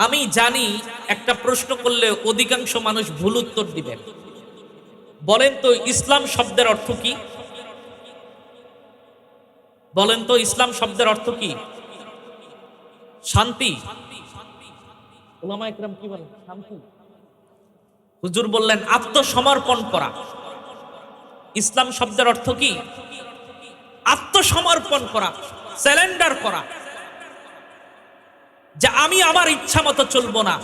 আমি জানি একটা প্রশ্ন করলে অধিকাংশ মানুষ ভুল উত্তর দিবেন। বলেন তো ইসলাম শব্দের অর্থ কি? বলেন তো ইসলাম শব্দের অর্থ কি? শান্তি। ওলামা একরাম কি বলেন? শান্তি। হুজুর বললেন আত্মসমর্পণ করা। ইসলাম শব্দের অর্থ কি? আত্মসমর্পণ করা, সারেন্ডার করা, যে আমি আমার ইচ্ছা মতো চলবো না,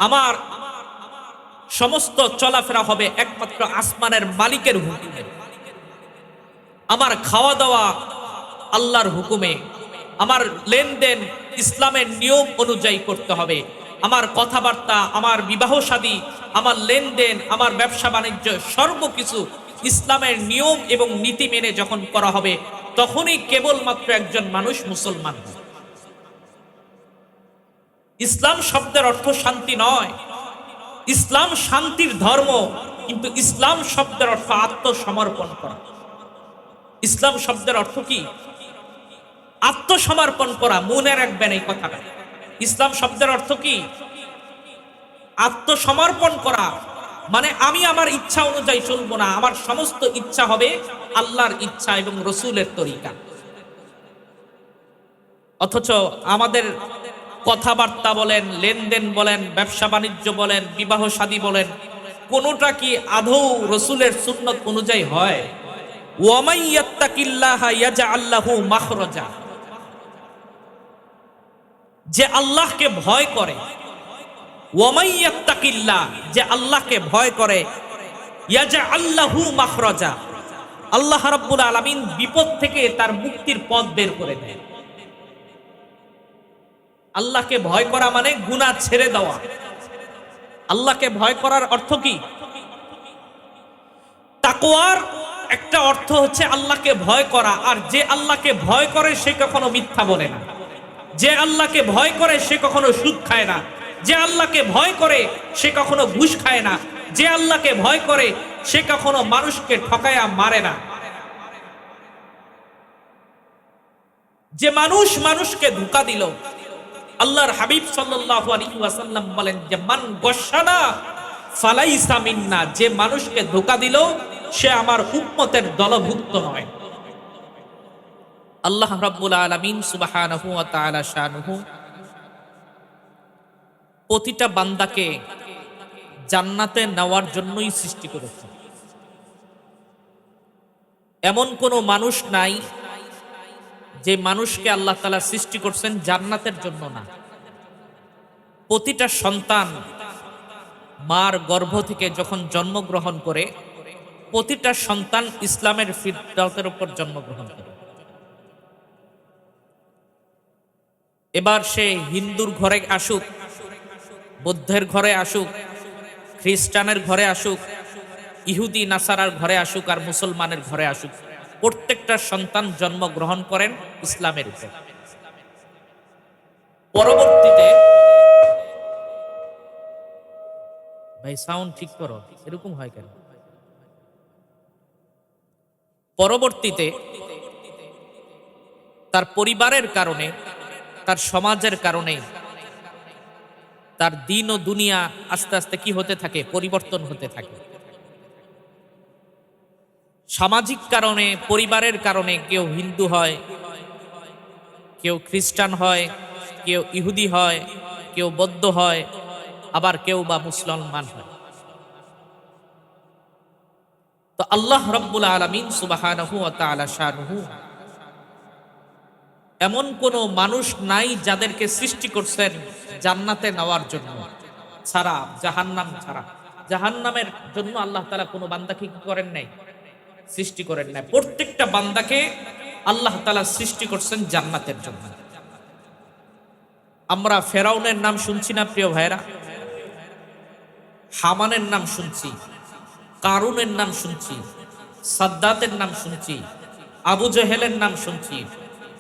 আমার সমস্ত চলাফেরা হবে একমাত্র আসমানের মালিকের হুকুমে, আমার খাওয়া দাওয়া আল্লাহর হুকুমে, আমার লেনদেন ইসলামের নিয়ম অনুযায়ী করতে হবে, আমার কথাবার্তা, আমার বিবাহ শাদী, আমার লেনদেন, আমার ব্যবসা বাণিজ্য সর্বকিছু ইসলামের নিয়ম এবং নীতি মেনে যখন করা হবে, তখনই কেবলমাত্র একজন মানুষ মুসলমান হবে। ইসলাম শব্দের অর্থ শান্তি নয়। ইসলাম শান্তির ধর্ম, কিন্তু ইসলাম শব্দের অর্থ আত্মসমর্পণ করা। ইসলাম শব্দের অর্থ কি? আত্মসমর্পণ করা। মনে রাখবেন এই কথাটা। ইসলাম শব্দের অর্থ কি? আত্মসমর্পণ করা। মানে আমি আমার ইচ্ছা অনুযায়ী চলবো না, আমার সমস্ত ইচ্ছা হবে আল্লাহর ইচ্ছা এবং রসুলের তরিকা। অথচ আমাদের কথাবার্তা বলেন, লেনদেন বলেন, ব্যবসা বাণিজ্য বলেন, বিবাহ শাদী বলেন, কোনোটা কি আদৌ রসুলের সুন্নত অনুযায়ী হয়? ওয়ামাই ইয়াত্তাকিল্লাহা ইয়াজআল লাহু মাখরাজা। যে আল্লাহকে ভয় করে, ওয়ামাই ইয়াত্তাকিল্লাহ, যে আল্লাহকে ভয় করে, ইয়াজআল লাহু মাখরাজা, আল্লাহ রাব্বুল আলামিন বিপদ থেকে তার মুক্তির পথ বের করে দেয়। আল্লাহকে ভয় করা মানে গুনাহ ছেড়ে দেওয়া। আল্লাহকে ভয় করার অর্থ কি? তাকওয়ার একটা অর্থ হচ্ছে আল্লাহকে ভয় করা। আর যে আল্লাহকে ভয় করে সে কখনো মিথ্যা বলে না, যে আল্লাহকে ভয় করে সে কখনো সুদ খায় না, যে আল্লাহকে ভয় করে সে কখনো ঘুষ খায় না, যে আল্লাহকে ভয় করে সে কখনো মানুষকে ঠকায়া মারে না। যে মানুষ মানুষকে ধোঁকা দিল, আল্লাহর হাবিব সাল্লাল্লাহু আলাইহি ওয়াসাল্লাম বলেন যে মান গশানা ফালাইসা মিন্না, যে মানুষকে ধোঁকা দিল সে আমার উম্মতের দলভুক্ত নয়। আল্লাহ রাব্বুল আলামিন সুবহানাহু ওয়া তাআলা শানুহু প্রতিটা বান্দাকে জান্নাতে নেওয়ার জন্যই সৃষ্টি করেছেন। এমন কোনো মানুষ নাই যে মানুষকে আল্লাহ তাআলা সৃষ্টি করছেন জান্নাতের জন্য না। প্রতিটা সন্তান মার গর্ভ থেকে যখন জন্মগ্রহণ করে, প্রতিটা সন্তান ইসলামের ফিতরাতের উপর জন্মগ্রহণ করে। এবার সে হিন্দুর ঘরে আসুক, বৌদ্ধের ঘরে আসুক, খ্রিস্টানের ঘরে আসুক, ইহুদি নাসারার ঘরে আসুক, আর মুসলমানের ঘরে আসুক, প্রত্যেকটা সন্তান জন্মগ্রহণ করেন ইসলামের উপর। পরবর্তীতে ভাই সাউন্ড ঠিক করো, এরকম হয় কেন? পরবর্তীতে তার পরিবারের কারণে, তার সমাজের কারণে তার দিন ও দুনিয়া আস্তে আস্তে কি হতে থাকে? পরিবর্তন হতে থাকে। সামাজিক কারণে, পরিবারের কারণে কেউ হিন্দু হয়, কেউ খ্রিস্টান হয়, কেউ ইহুদি হয়, কেউ বৌদ্ধ হয়, আবার কেউ বা মুসলমান হয়। তো আল্লাহ রাব্বুল আলামিন সুবহানাহু ওয়া তাআলা শানুহু এমন কোন মানুষ নাই যাদেরকে সৃষ্টি করছেন জান্নাতে নেওয়ার জন্য ছাড়া, জাহান্নাম ছাড়া। জাহান্নামের জন্য আল্লাহ তাআলা কোনো বান্দাকে কি করেন নাই? সৃষ্টি করেন নাই। প্রত্যেকটা বান্দাকে আল্লাহ তাআলা সৃষ্টি করছেন জান্নাতের জন্য। আমরা ফেরাউনের নাম শুনছি না প্রিয় ভাইরা? হামানের নাম শুনছি, কারুনের নাম শুনছি, সাদ্দাতের নাম শুনছি, আবু জেহেলের নাম শুনছি,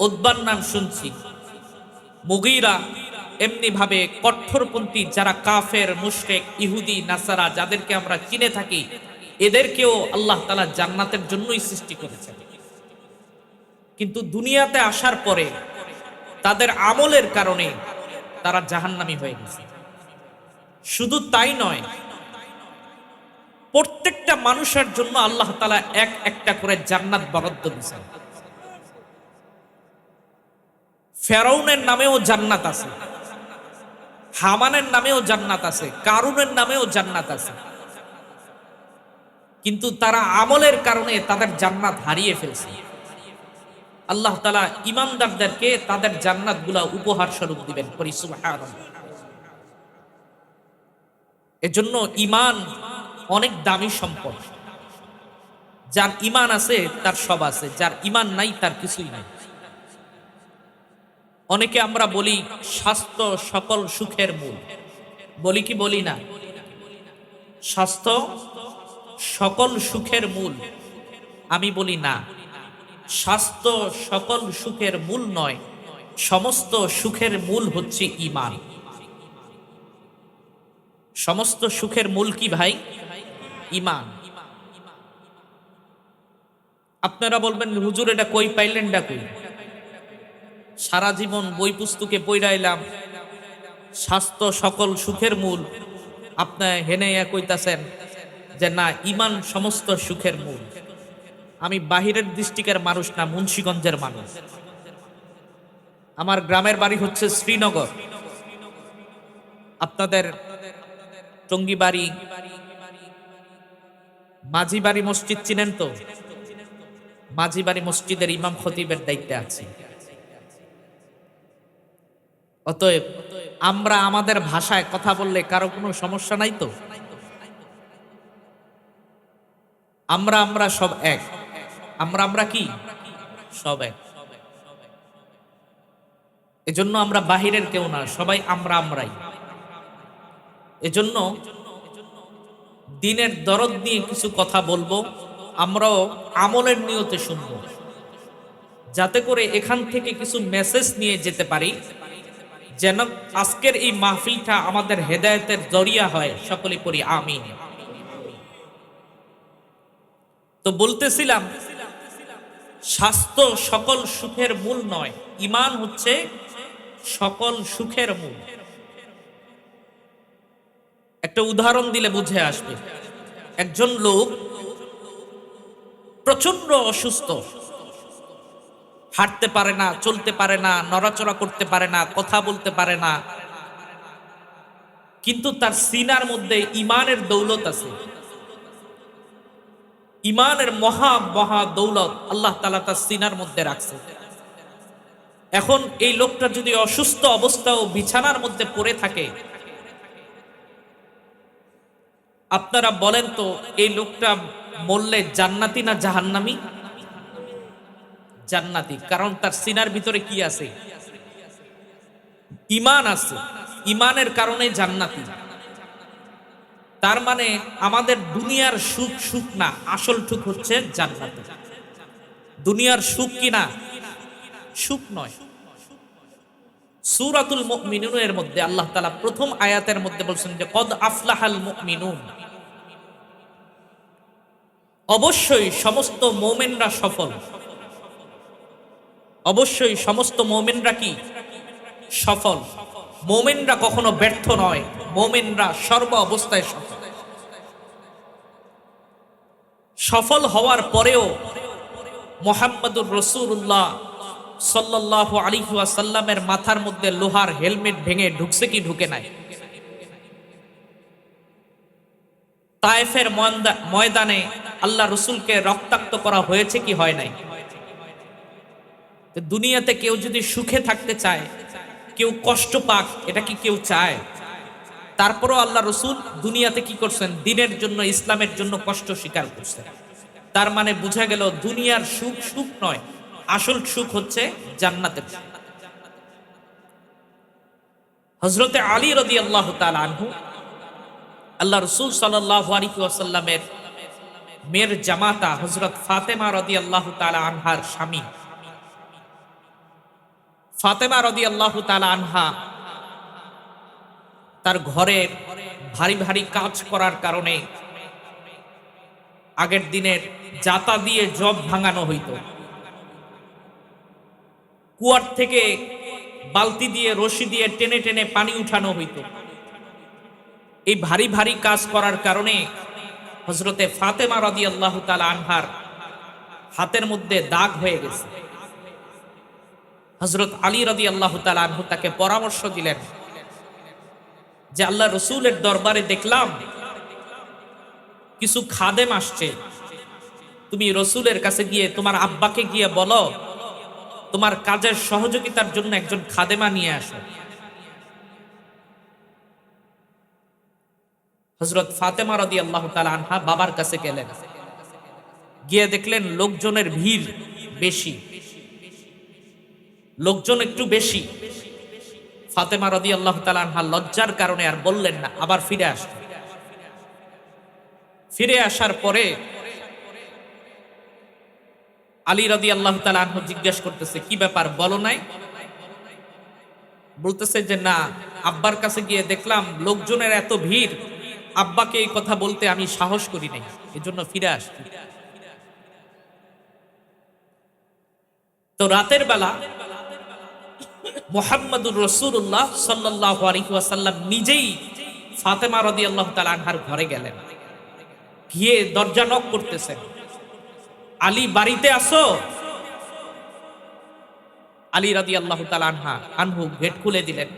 উতবার নাম শুনছি, মুগীরা, এমনি ভাবে কঠোরপন্থী যারা কাফের, মুশরিক, ইহুদি, নাসারা যাদেরকে আমরা চিনে থাকি, এদেরকেও আল্লাহ তাআলা জান্নাতের জন্যই সৃষ্টি করেছেন। কিন্তু দুনিয়াতে আসার পরে তাদের আমলের কারণে তারা জাহান্নামী হয়ে গেছে। শুধু তাই নয়, প্রত্যেকটা মানুষের জন্য আল্লাহ তাআলা এক একটা করে জান্নাত বরাদ্দ দিয়েছেন। ফেরাউনের নামেও জান্নাত আছে, হামানের নামেও জান্নাত আছে, কারুনের নামেও জান্নাত আছে, কিন্তু তারা আমলের কারণে তাদের জান্নাত হারিয়ে ফেলছে। আল্লাহ তাআলা ঈমানদারদেরকে তাদের জান্নাতগুলা উপহার স্বরূপ দিবেন। পরি সুবহানাল্লাহ। এজন্য ঈমান অনেক দামি সম্পদ। যার ঈমান আছে তার সব আছে, যার ঈমান নাই তার কিছুই নাই। অনেকে আমরা বলি স্বাস্থ্য সকল সুখের মূল, বলি কি বলি না? স্বাস্থ্য সকল সুখের মূল। আমি বলি না, স্বাস্থ্য সকল সুখের মূল নয়, সমস্ত সুখের মূল হচ্ছে ঈমান। সমস্ত সুখের মূল কি ভাই? ঈমান। আপনারা বলবেন হুজুর এটা কই পাইলেন? কই? সারা জীবন বই পুস্তকে পড়াইলাম স্বাস্থ্য সকল সুখের মূল, আপনি হেনে কইতাছেন যে না, ঈমান সমস্ত সুখের মূল। আমি বাহিরের ডিস্ট্রিক্টের মানুষ না, মুন্সিগঞ্জের মানুষ। আমার গ্রামের বাড়ি হচ্ছে শ্রীনগর। আপনাদের টঙ্গিবাড়ি মাঝিবাড়ি মসজিদ চিনেন তো? মাঝিবাড়ি মসজিদের ইমাম খতিবের দায়িত্বে আছি। অতএব আমরা আমাদের ভাষায় কথা বললে কারো কোনো সমস্যা নাই তো? আমরা সব এক। আমরা কি সব এক। এজন্য আমরা বাহিরের কেউ না, সবাই আমরাই। এজন্য দিনের দরদ নিয়ে কিছু কথা বলবো, আমরাও আমলের নিয়তে শুনবো, যাতে করে এখান থেকে কিছু মেসেজ নিয়ে যেতে পারি, যেন আজকের এই মাহফিলটা আমাদের হেদায়েতের জরিয়া হয়। সকলে পড়ি আমিন। তো বলতেছিলাম, স্বাস্থ্য সকল সুখের মূল নয়, ঈমান হচ্ছে সকল সুখের মূল। একটা উদাহরণ দিলে বুঝে আসবে। একজন লোক প্রচন্ড অসুস্থ, হাঁটতে পারে না, চলতে পারে না, নড়াচড়া করতে পারে না, কথা বলতে পারে না, কিন্তু তার সিনার মধ্যে ঈমানের দৌলত আছে। ঈমানের মহা মহা দৌলত আল্লাহ তাআলা তার সিনার মধ্যে রাখছে। এখন এই লোকটা যদি অসুস্থ অবস্থা ও বিছানার মধ্যে পড়ে থাকে, আপনারা বলেন তো এই লোকটা মরলে জান্নাতি না জাহান্নামী? জান্নাতি। কারণ তার সিনার ভিতরে কি আছে? ঈমান আছে। ঈমানের কারণে জান্নাতি। তার মানে আমাদের দুনিয়ার সুখ সুখ না, আসল সুখ হচ্ছে জান্নাতে। দুনিয়ার সুখ কি না? সুখ নয়। সূরাতুল মুমিনুনের মধ্যে আল্লাহ তাআলা প্রথম আয়াতের মধ্যে বলছেন যে কদ আফলাহাল মুমিনুন, অবশ্যই সমস্ত মুমিনরা সফল। অবশ্যই সমস্ত মুমিনরা কি? সফল। মুমিনরা কখনো ব্যর্থ নয়, মুমিনরা সর্ব অবস্থায় সফল। সফল হওয়ার পরেও মুহাম্মদুর রাসূলুল্লাহ সাল্লাল্লাহু আলাইহি ওয়াসাল্লামের মাথার মধ্যে লোহার হেলমেট ভেঙে ঢুকছে কি ঢুকে নাই? তায়েফের ময়দানে আল্লাহ রসুলকে রক্তাক্ত করা হয়েছে কি হয় নাই? দুনিয়াতে কেউ যদি সুখে থাকতে চায়, কেউ কষ্ট পাক, এটা কি কেউ চায়? তারপরও আল্লাহ রসুল দুনিয়াতে কি করছেন? দিনের জন্য, ইসলামের জন্য কষ্ট স্বীকার করছেন। তার মানে বোঝা গেল দুনিয়ার সুখ সুখ নয়, আসল সুখ হচ্ছে জান্নাতের। হযরতে আলী রাদিয়াল্লাহু তাআলা আনহু, আল্লাহ রসুল সাল্লাল্লাহু আলাইহি ওয়াসাল্লামের মেয়ের জামাতা হযরত ফাতেমা রাদিয়াল্লাহু তাআলা আনহার স্বামী। ফাতেমা রাদিয়াল্লাহু তাআলা আনহা তার ঘরের ভারী ভারী কাজ করার কারণে আগের দিনের জাতা দিয়ে জব ভাঙানো হইত। কুয়ার থেকে বালতি দিয়ে রশি দিয়ে টেনে টেনে পানি উঠানো হইতো। এই ভারী ভারী কাজ করার কারণে হযরতে ফাতেমা রাদিয়াল্লাহু তাআলা আনহার হাতের মধ্যে দাগ হয়ে গেছে। হযরত আলী রাদিয়াল্লাহু তাআলা আনহু তাকে পরামর্শ দিলেন যে আল্লাহ রসুলের দরবারে দেখলাম কিছু খাদেম আসছে, তুমি রসুলের কাছে গিয়ে তোমার আব্বাকে গিয়ে বলো তোমার কাজের সহযোগিতার জন্য একজন খাদেমা নিয়ে আসো। হযরত ফাতেমা রাদিয়াল্লাহু তাআলা আনহা বাবার কাছে গেলেন, গিয়ে দেখলেন লোকজনের ভিড় বেশি, লোকজন একটু বেশি। ফাতেমা রাদিয়াল্লাহু তাআলা আনহা লজ্জার কারণে আর বললেন না, আবার ফিরে আসলেন। ফিরে আসার পরে আলী রাদিয়াল্লাহু তাআলা আনহু জিজ্ঞেস করতেছে, কি ব্যাপার বলো নাই? বলতেছে যে না, আব্বার কাছে গিয়ে দেখলাম লোকজনের এত ভিড়, আব্বাকে এই কথা বলতে আমি সাহস করি নাই, এজন্য ফিরে আসছি। তো রাতের বেলা মুহাম্মদুর রাসূলুল্লাহ সাল্লাল্লাহু আলাইহি ওয়াসাল্লাম নিজেই ফাতেমা রাদিয়াল্লাহু তাআলা আনহার ঘরে গেলেন, গিয়ে দরজা নক করতেছেন, আলী বাড়িতে আসো? আলী রাদিয়াল্লাহু তাআলা আনহু গেট খুলে দিলেন,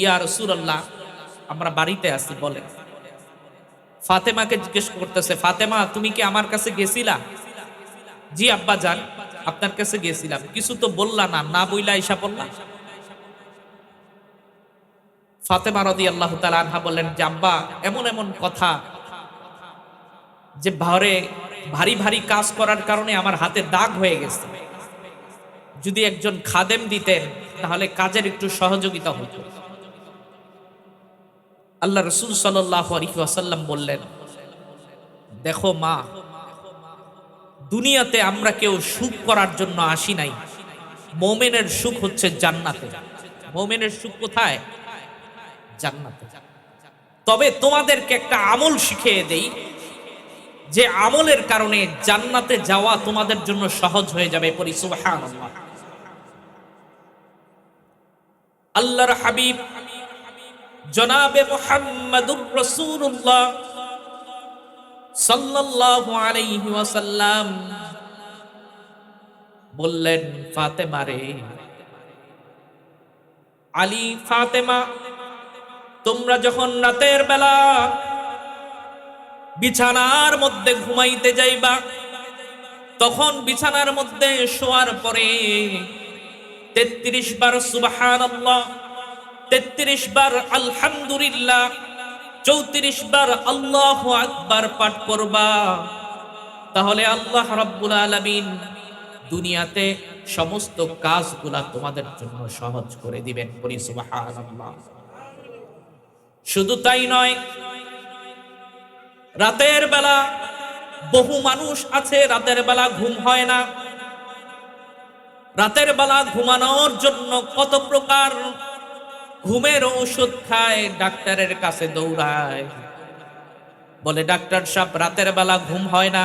ইয়া রাসূলুল্লাহ আমরা বাড়িতে আছি, বলেন। ফাতেমাকে জিজ্ঞেস করতেছে, ফাতেমা তুমি কি আমার কাছে গেছিলা? জি আব্বা যান, আপনার কাছে গেছিলাম, কিছু তো বললা না, না বইলা ঈশা পড়লা। ফাতেমা রাদিয়াল্লাহু তাআলা আনহা বললেন যে আব্বা এমন এমন কথা যে ভারী ভারী কাজ করার কারণে আমার হাতে দাগ হয়ে গেছে, যদি একজন খাদেম দিতেন তাহলে কাজের একটু সহযোগিতা হতো। আল্লাহ রাসূল সাল্লাল্লাহু আলাইহি ওয়াসাল্লাম বললেন, দেখো মা, দুনিয়াতে আমরা কেউ সুখ করার জন্য আসি নাই, মুমিনের সুখ হচ্ছে জান্নাতে। মুমিনের সুখ কোথায়? জান্নাতে। তবে তোমাদেরকে একটা আমল শিখিয়ে দেই, যে আমলের কারণে জান্নাতে যাওয়া তোমাদের জন্য সহজ হয়ে যাবে। পড়ি সুবহানাল্লাহ। আল্লাহর হাবিব জনাবে মুহাম্মদুর রাসূলুল্লাহ সাল্লাল্লাহু আলাইহি ওয়াসাল্লাম বললেন, ফাতেমা রে, আলী ফাতেমা তোমরা যখন রাতের বেলা বিছানার মধ্যে ঘুমাইতে যাইবা, তখন বিছানার মধ্যে শোয়ার পরে 33 বার সুবহানাল্লাহ, 33 বার আলহামদুলিল্লাহ, 34 বার আল্লাহু আকবার পাঠ করবা। তাহলে আল্লাহ রাব্বুল আলামিন দুনিয়াতে সমস্ত কাজগুলা তোমাদের জন্য সহজ করে দিবেন। পড়ি সুবহানাল্লাহ। শুধু তাই নয়, রাতের বেলা বহু মানুষ আছে রাতের বেলা ঘুম হয় না। রাতের বেলা ঘুমানোর জন্য কত প্রকার ঘুমের ঔষধ খায়, ডাক্তারের কাছে দৌড়ায়, বলে ডাক্তার সাহেব রাতের বেলা ঘুম হয় না।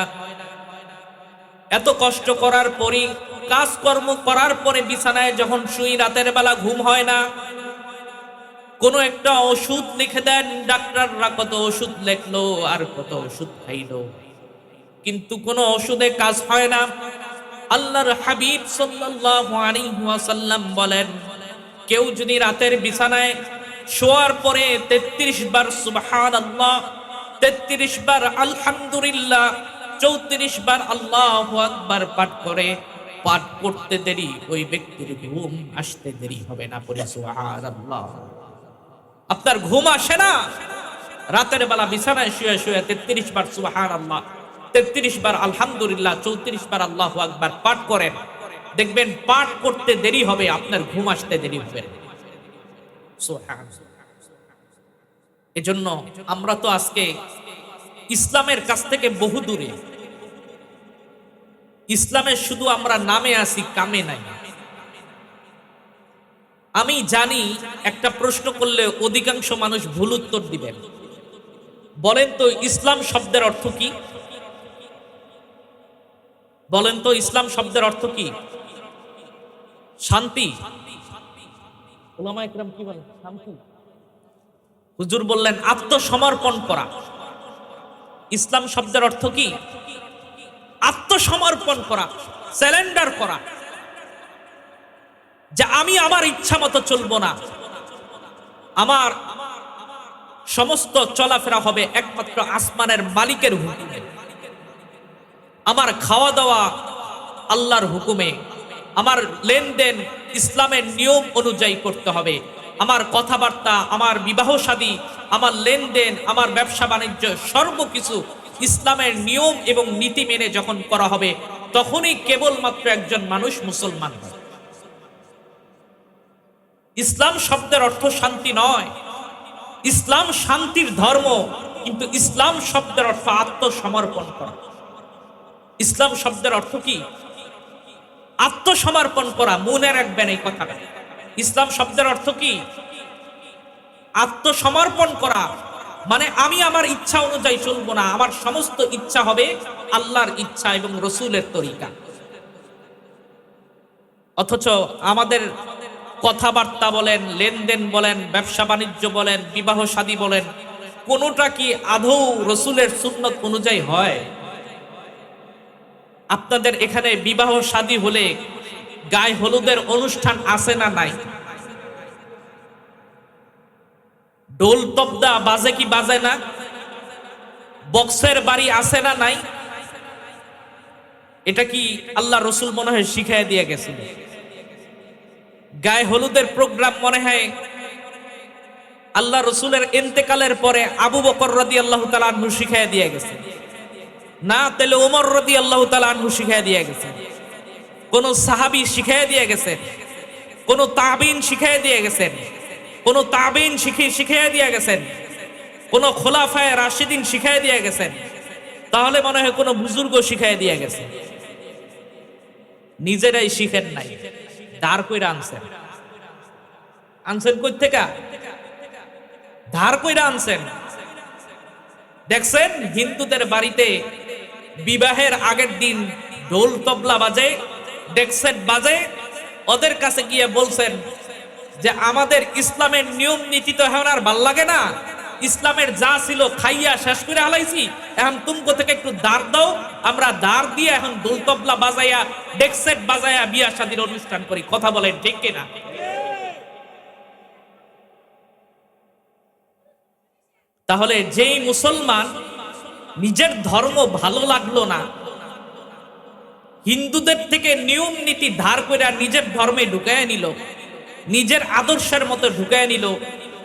এত কষ্ট করার পরই, কাজকর্ম করার পরে বিছানায় যখন শুই রাতের বেলা ঘুম হয় না, কোনো একটা ওষুধ লিখে দেন ডাক্তাররা, কত ওষুধ লেখলো আর কত ওষুধ খাইলো, কিন্তু কোনো ওষুধে কাজ হয় না। আল্লাহর হাবিব সাল্লাল্লাহু আলাইহি ওয়াসাল্লাম বলেন, কেউ যদি রাতের বিছানায় শোয়ার পরে 33 বার সুবহানাল্লাহ, 33 বার আলহামদুলিল্লাহ, 34 বার আল্লাহু আকবার পাঠ করে, পাঠ করতে দেরি ওই ব্যক্তির ঘুম আসতে দেরি হবে না। পড়ে সুবহানাল্লাহ। আপনার ঘুম আসে না? রাতের বেলা বিছানায় শুয়ে শুয়ে 33 বার সুবহানাল্লাহ, 33 বার আলহামদুলিল্লাহ, 34 বার আল্লাহু আকবার পাঠ করেন, দেখবেন পাঠ করতে দেরি হবে, আপনার ঘুম আসতে দেরি হবে না। সুবহানাল্লাহ। এজন্য আমরা তো আজকে ইসলামের কাছ থেকে বহু দূরে। ইসলামের শুধু আমরা নামে আছি, কামে নাই। আমি জানি একটা প্রশ্ন করলে অধিকাংশ মানুষ ভুল উত্তর দিবেন। বলেন তো ইসলাম শব্দের অর্থ কি? বলেন তো ইসলাম শব্দের অর্থ কি? শান্তি। উলামা ইকরাম কি বলেন? শান্তি। হুজুর বললেন আত্মসমর্পণ করা। ইসলাম শব্দের অর্থ কি? আত্মসমর্পণ করা, সারেন্ডার করা, যে আমি আমার ইচ্ছা মতো চলবো না, আমার সমস্ত চলাফেরা হবে একমাত্র আসমানের মালিকের হুকুমে, আমার খাওয়া দাওয়া আল্লাহর হুকুমে, আমার লেনদেন ইসলামের নিয়ম অনুযায়ী করতে হবে, আমার কথাবার্তা, আমার বিবাহ শাদী, আমার লেনদেন, আমার ব্যবসা বাণিজ্য সর্বকিছু ইসলামের নিয়ম এবং নীতি মেনে যখন করা হবে, তখনই কেবলমাত্র একজন মানুষ মুসলমান হয়। ইসলাম শব্দের অর্থ শান্তি নয়। ইসলাম শান্তির ধর্ম, কিন্তু ইসলাম শব্দের অর্থ আত্মসমর্পণ করা। ইসলাম শব্দের অর্থ কি? আত্মসমর্পণ করা। মনে রাখবেন এই কথাটা। ইসলাম শব্দের অর্থ কি? আত্মসমর্পণ করা। মানে আমি আমার ইচ্ছা অনুযায়ী চলবো না, আমার সমস্ত ইচ্ছা হবে আল্লাহর ইচ্ছা এবং রসুলের তরিকা। অথচ আমাদের কথাবার্তা বলেন, লেনদেন বলেন, ব্যবসা বাণিজ্য বলেন, বিবাহ শাদী বলেন, কোনোটা কি আদৌ রসুলের সুন্নত অনুযায়ী হয়? আপনাদের এখানে বিবাহ শাদী হলে গায়ে হলুদের অনুষ্ঠান আছে না নাই? ঢোল তবদা বাজে কি বাজে না? বক্সের বাড়ি আছে না নাই? এটা কি আল্লাহ রসুল মনে হয় শিখাই দিয়ে গেছিল? গায়ে হলুদের প্রোগ্রাম মনে হয় আল্লাহ রসুলের ইন্তেকালের পরে আবু বকর রাদিয়াল্লাহু তাআলা আনহু শিখাই দিয়ে গেছে না? তাহলে ওমর রাদিয়াল্লাহু তাআলা আনহু শিখাই দিয়ে গেছে? কোন সাহাবী শিখাই দিয়ে গেছে? কোন তাবিন শিখাই দিয়ে গেছেন? কোন তাবিন শিখাই দিয়ে গেছেন? কোন খোলাফায়ে রাশিদিন শিখাই দিয়ে গেছেন? তাহলে মনে হয় কোন বুজুর্গ শিখাই দিয়ে গেছে। নিজেরাই শিখেন নাই, ধার কইরা আনছেন। আনছেন কই থেকে? ধার কইরা আনছেন। দেখছেন হিন্দুদের বাড়িতে বিবাহের আগের দিন ঢোল তবলা বাজে, ডেকসেট বাজে। ওদের কাছে গিয়ে বলছেন যে আমাদের ইসলামের নিয়ম নীতি তো এখন আর ভাল লাগে না, ইসলামের যা ছিল খাইয়া শেষ করে হালাইছি, এখন তুমকো থেকে একটু দাঁড় দাও, আমরা দাঁড় দিয়ে এখন ঢোল তবলা বাজাইয়া ডেকসেট বাজাইয়া বিয়া শাদীর অনুষ্ঠান করি। কথা বলেন ঠিক কিনা? তাহলে যেই মুসলমান নিজের ধর্ম ভালো লাগলো না, হিন্দুদের থেকে নিয়ম নীতি ধার করে নিজের ধর্মে ঢুকায় নিল, নিজের আদর্শের মতো ঢুকায় নিল,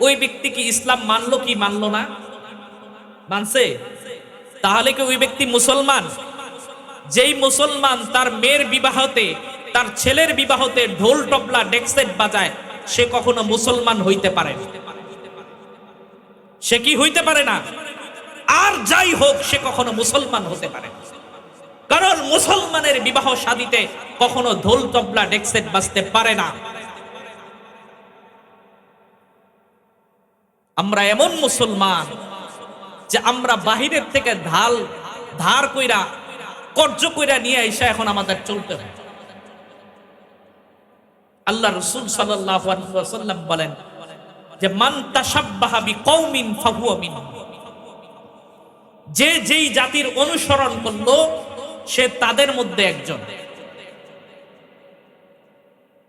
ওই ব্যক্তি কি ইসলাম মানলো কি মানলো না? মানছে। তাহলে কি ওই ব্যক্তি মুসলমান? যেই মুসলমান তার মেয়ের বিবাহতে, তার ছেলের বিবাহতে ঢোল তবলা ডেকসেট বাজায়, সে কখনো মুসলমান হইতে পারে না। সে কি হইতে পারে না? আর যাই হোক, সে কখনো মুসলমান হতে পারে না। কারণ মুসলমানের বিবাহ শাদীতে কখনো ঢোল তবলা ডেকসেট বাজতে পারে না। আমরা এমন মুসলমান যে আমরা বাহিরের থেকে ধার কইরা কর্জ কইরা নিয়ে আইসা এখন আমাদের চলতে হয়। আল্লাহ রাসূল সাল্লাল্লাহু আলাইহি ওয়াসাল্লাম বলেন যে মান তাশাব্বাহা বিকওমিন ফাহুয়া মিনহুম, যে যেই জাতির অনুসরণ করলো সে তাদের মধ্যে একজন।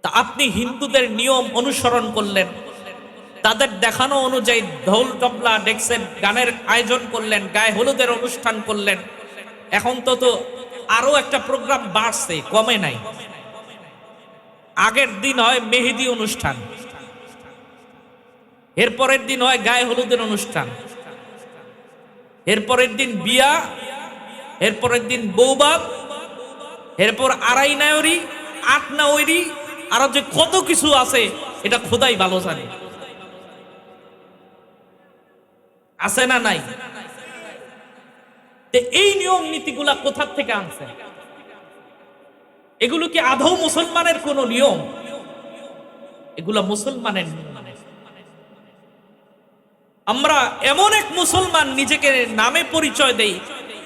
তা আপনি হিন্দুদের নিয়ম অনুসরণ করলেন, তাদের দেখানো অনুযায়ী ঢোল তবলা ডেকসেট গানের আয়োজন করলেন, গায়ে হলুদের অনুষ্ঠান করলেন। এখন তো আরো একটা প্রোগ্রাম বাড়ছে, কমে নাই। আগের দিন হয় মেহেদি অনুষ্ঠান, এরপরের দিন হয় গায়ে হলুদের অনুষ্ঠান, এরপরের দিন বিয়া, এরপরের দিন বৌবাদ, এরপর আড়াই নায়রি, আট নায়রি, আরো যে কত কিছু আছে এটা খোদাই ভালো জানে। আছে না নাই? এই নিয়ম নীতিগুলা কোথা থেকে আনছে? এগুলো কি আদৌ মুসলমানের কোন নিয়ম? এগুলো মুসলমানের নিয়ম। আমরা এমন এক মুসলমান নিজেকে নামে পরিচয় দেই,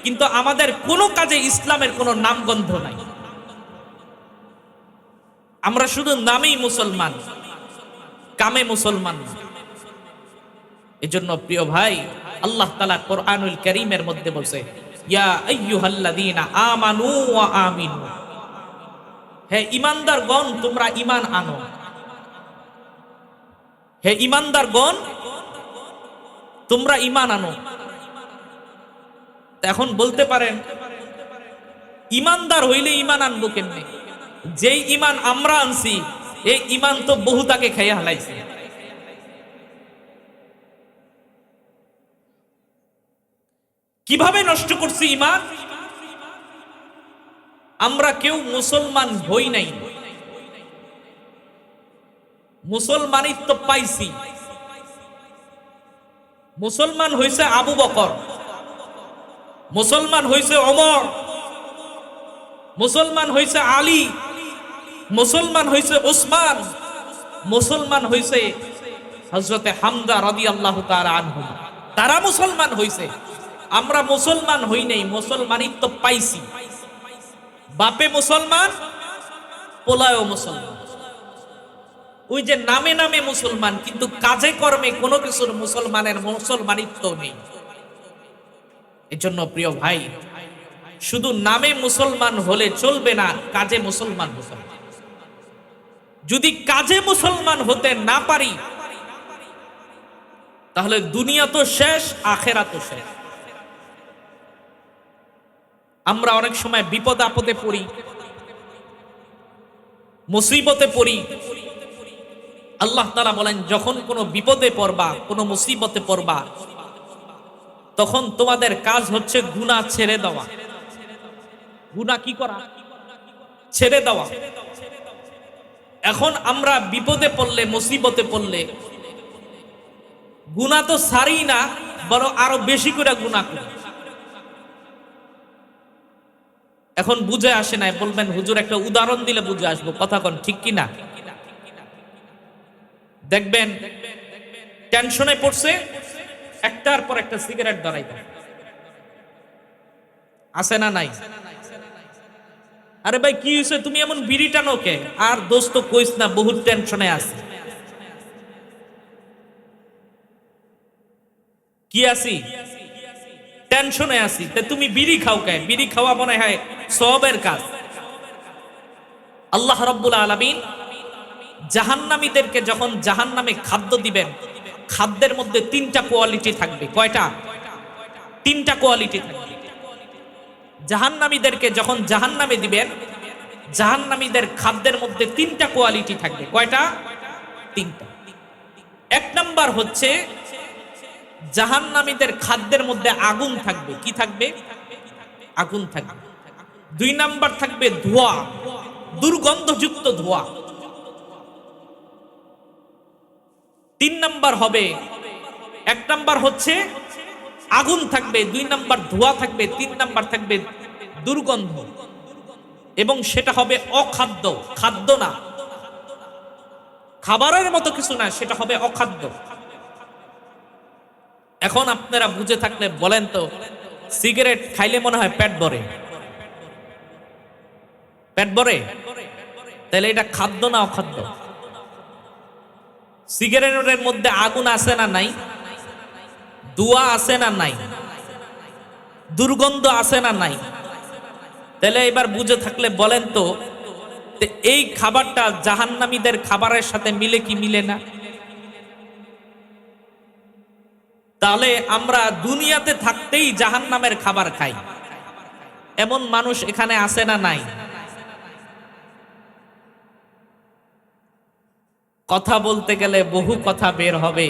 কিন্তু আমাদের কোনো কাজে ইসলামের কোনো নামগন্ধ নাই। আমরা শুধু নামেই মুসলমান, কামে মুসলমান না। এজন্য প্রিয় ভাই, আল্লাহ তাআলা কোরআনুল কারীমের মধ্যে বলছে, ইয়া আইয়ুহাল্লাযীনা আমানু ওয়া আমিনু, হে ঈমানদারগণ তোমরা ঈমান আনো। হে ঈমানদারগণ তোমরা ঈমান আনো। এখন বলতে পারেন ঈমানদার হইলে ঈমান আনবো কেমনে? যেই ঈমান আমরা আনছি এই ঈমান তো বহুতাকে খাইয়া হালাইছে। কিভাবে নষ্ট করছি ঈমান? আমরা কেউ মুসলমান হই নাই, মুসলমানিত্ব পাইছি। মুসলমান হইছে আবু বকর, মুসলমান হইছে ওমর, মুসলমান হইছে আলী, মুসলমান হইছে উসমান, মুসলমান হইছে হযরতে হামজা রাদিয়াল্লাহু তাআলা আনহু। তারা মুসলমান হইছে, আমরা মুসলমান হই নাই, মুসলমানিত্ব পাইছি। বাপে মুসলমান, পোলায়ও মুসলমান। ওই যে নামে নামে মুসলমান, কিন্তু কাজে কর্মে কোনো কিছুর মুসলমানের মুসলমানিত্ব নেই। এজন্য প্রিয় ভাই, শুধু নামে মুসলমান হলে চলবে না, কাজে মুসলমান হতে হবে। যদি কাজে মুসলমান হতে না পারি তাহলে দুনিয়া তো শেষ, আখেরাত তো শেষ। আমরা অনেক সময় বিপদ আপদে পড়ি, মুসিবতে পড়ি। আল্লাহ তাআলা বলেন, যখন কোনো বিপদে পড়বা, কোনো মুসিবতে পড়বা, তখন তোমাদের কাজ হচ্ছে গুনাহ ছেড়ে দেওয়া। গুনাহ কি করা? ছেড়ে দেওয়া। এখন আমরা বিপদে পড়লে, মুসিবতে পড়লে গুনাহ তো ছাড়ি না, বরং আরো বেশি করে গুনাহ করি। এখন বুঝে আসে নাই, বলবেন হুজুর একটা উদাহরণ দিলে বুঝে আসবো। কথা কোন ঠিক কি না? দেখবেন টেনশনে পড়ছে, একটার পর একটা সিগারেট ধরাইতে আছে না নাই? আরে ভাই কি হয়েছে, তুমি এমন বিড়ি টানো কে? আর দোস্ত কইস না, বহুত টেনশনে আছে। কি আছি? টেনশনে আছি। তে তুমি বিড়ি খাও কে? বিড়ি খাওয়া মনে হয় সওয়াবের কাজ। আল্লাহ রাব্বুল আলামিন জাহান্নামীদেরকে যখন জাহান্নামে খাদ্য দিবেন, খাদ্যের মধ্যে তিনটা কোয়ালিটি থাকবে। কয়টা? তিনটা কোয়ালিটি থাকবে। জাহান্নামীদেরকে যখন জাহান্নামে দিবেন, জাহান্নামীদের খাদ্যের মধ্যে তিনটা কোয়ালিটি থাকবে। কয়টা? তিনটা। এক নাম্বার হচ্ছে জাহান্নামীদের খাদ্যের মধ্যে আগুন থাকবে। কি থাকবে? আগুন থাকবে। দুই নাম্বার থাকবে ধোঁয়া, দুর্গন্ধযুক্ত ধোঁয়া। তিন নাম্বার হবে, এক নাম্বার হচ্ছে আগুন থাকবে, দুই নাম্বার ধোঁয়া থাকবে, তিন নাম্বার থাকবে দুর্গন্ধ, এবং সেটা হবে অখাদ্য, খাদ্য না, খাবারের মতো কিছু না, সেটা হবে অখাদ্য। এখন আপনারা বুঝে থাকলে বলেন তো, সিগারেট খাইলে মনে হয় পেট ভরে? পেট ভরে? তাহলে এটা খাদ্য না অখাদ্য? সিগারেটের মধ্যে আগুন আছে না নাই? ধোঁয়া আছে না নাই? দুর্গন্ধ আছে না নাই? তাহলে এবার বুঝে থাকলে বলেন তো, এই খাবারটা জাহান্নামীদের খাবারের সাথে মিলে কি মিলে না? তাহলে আমরা দুনিয়াতে থাকতেই জাহান্নামের খাবার খাই, এমন মানুষ এখানে আছে না নাই? কথা বলতে গেলে বহু কথা বের হবে,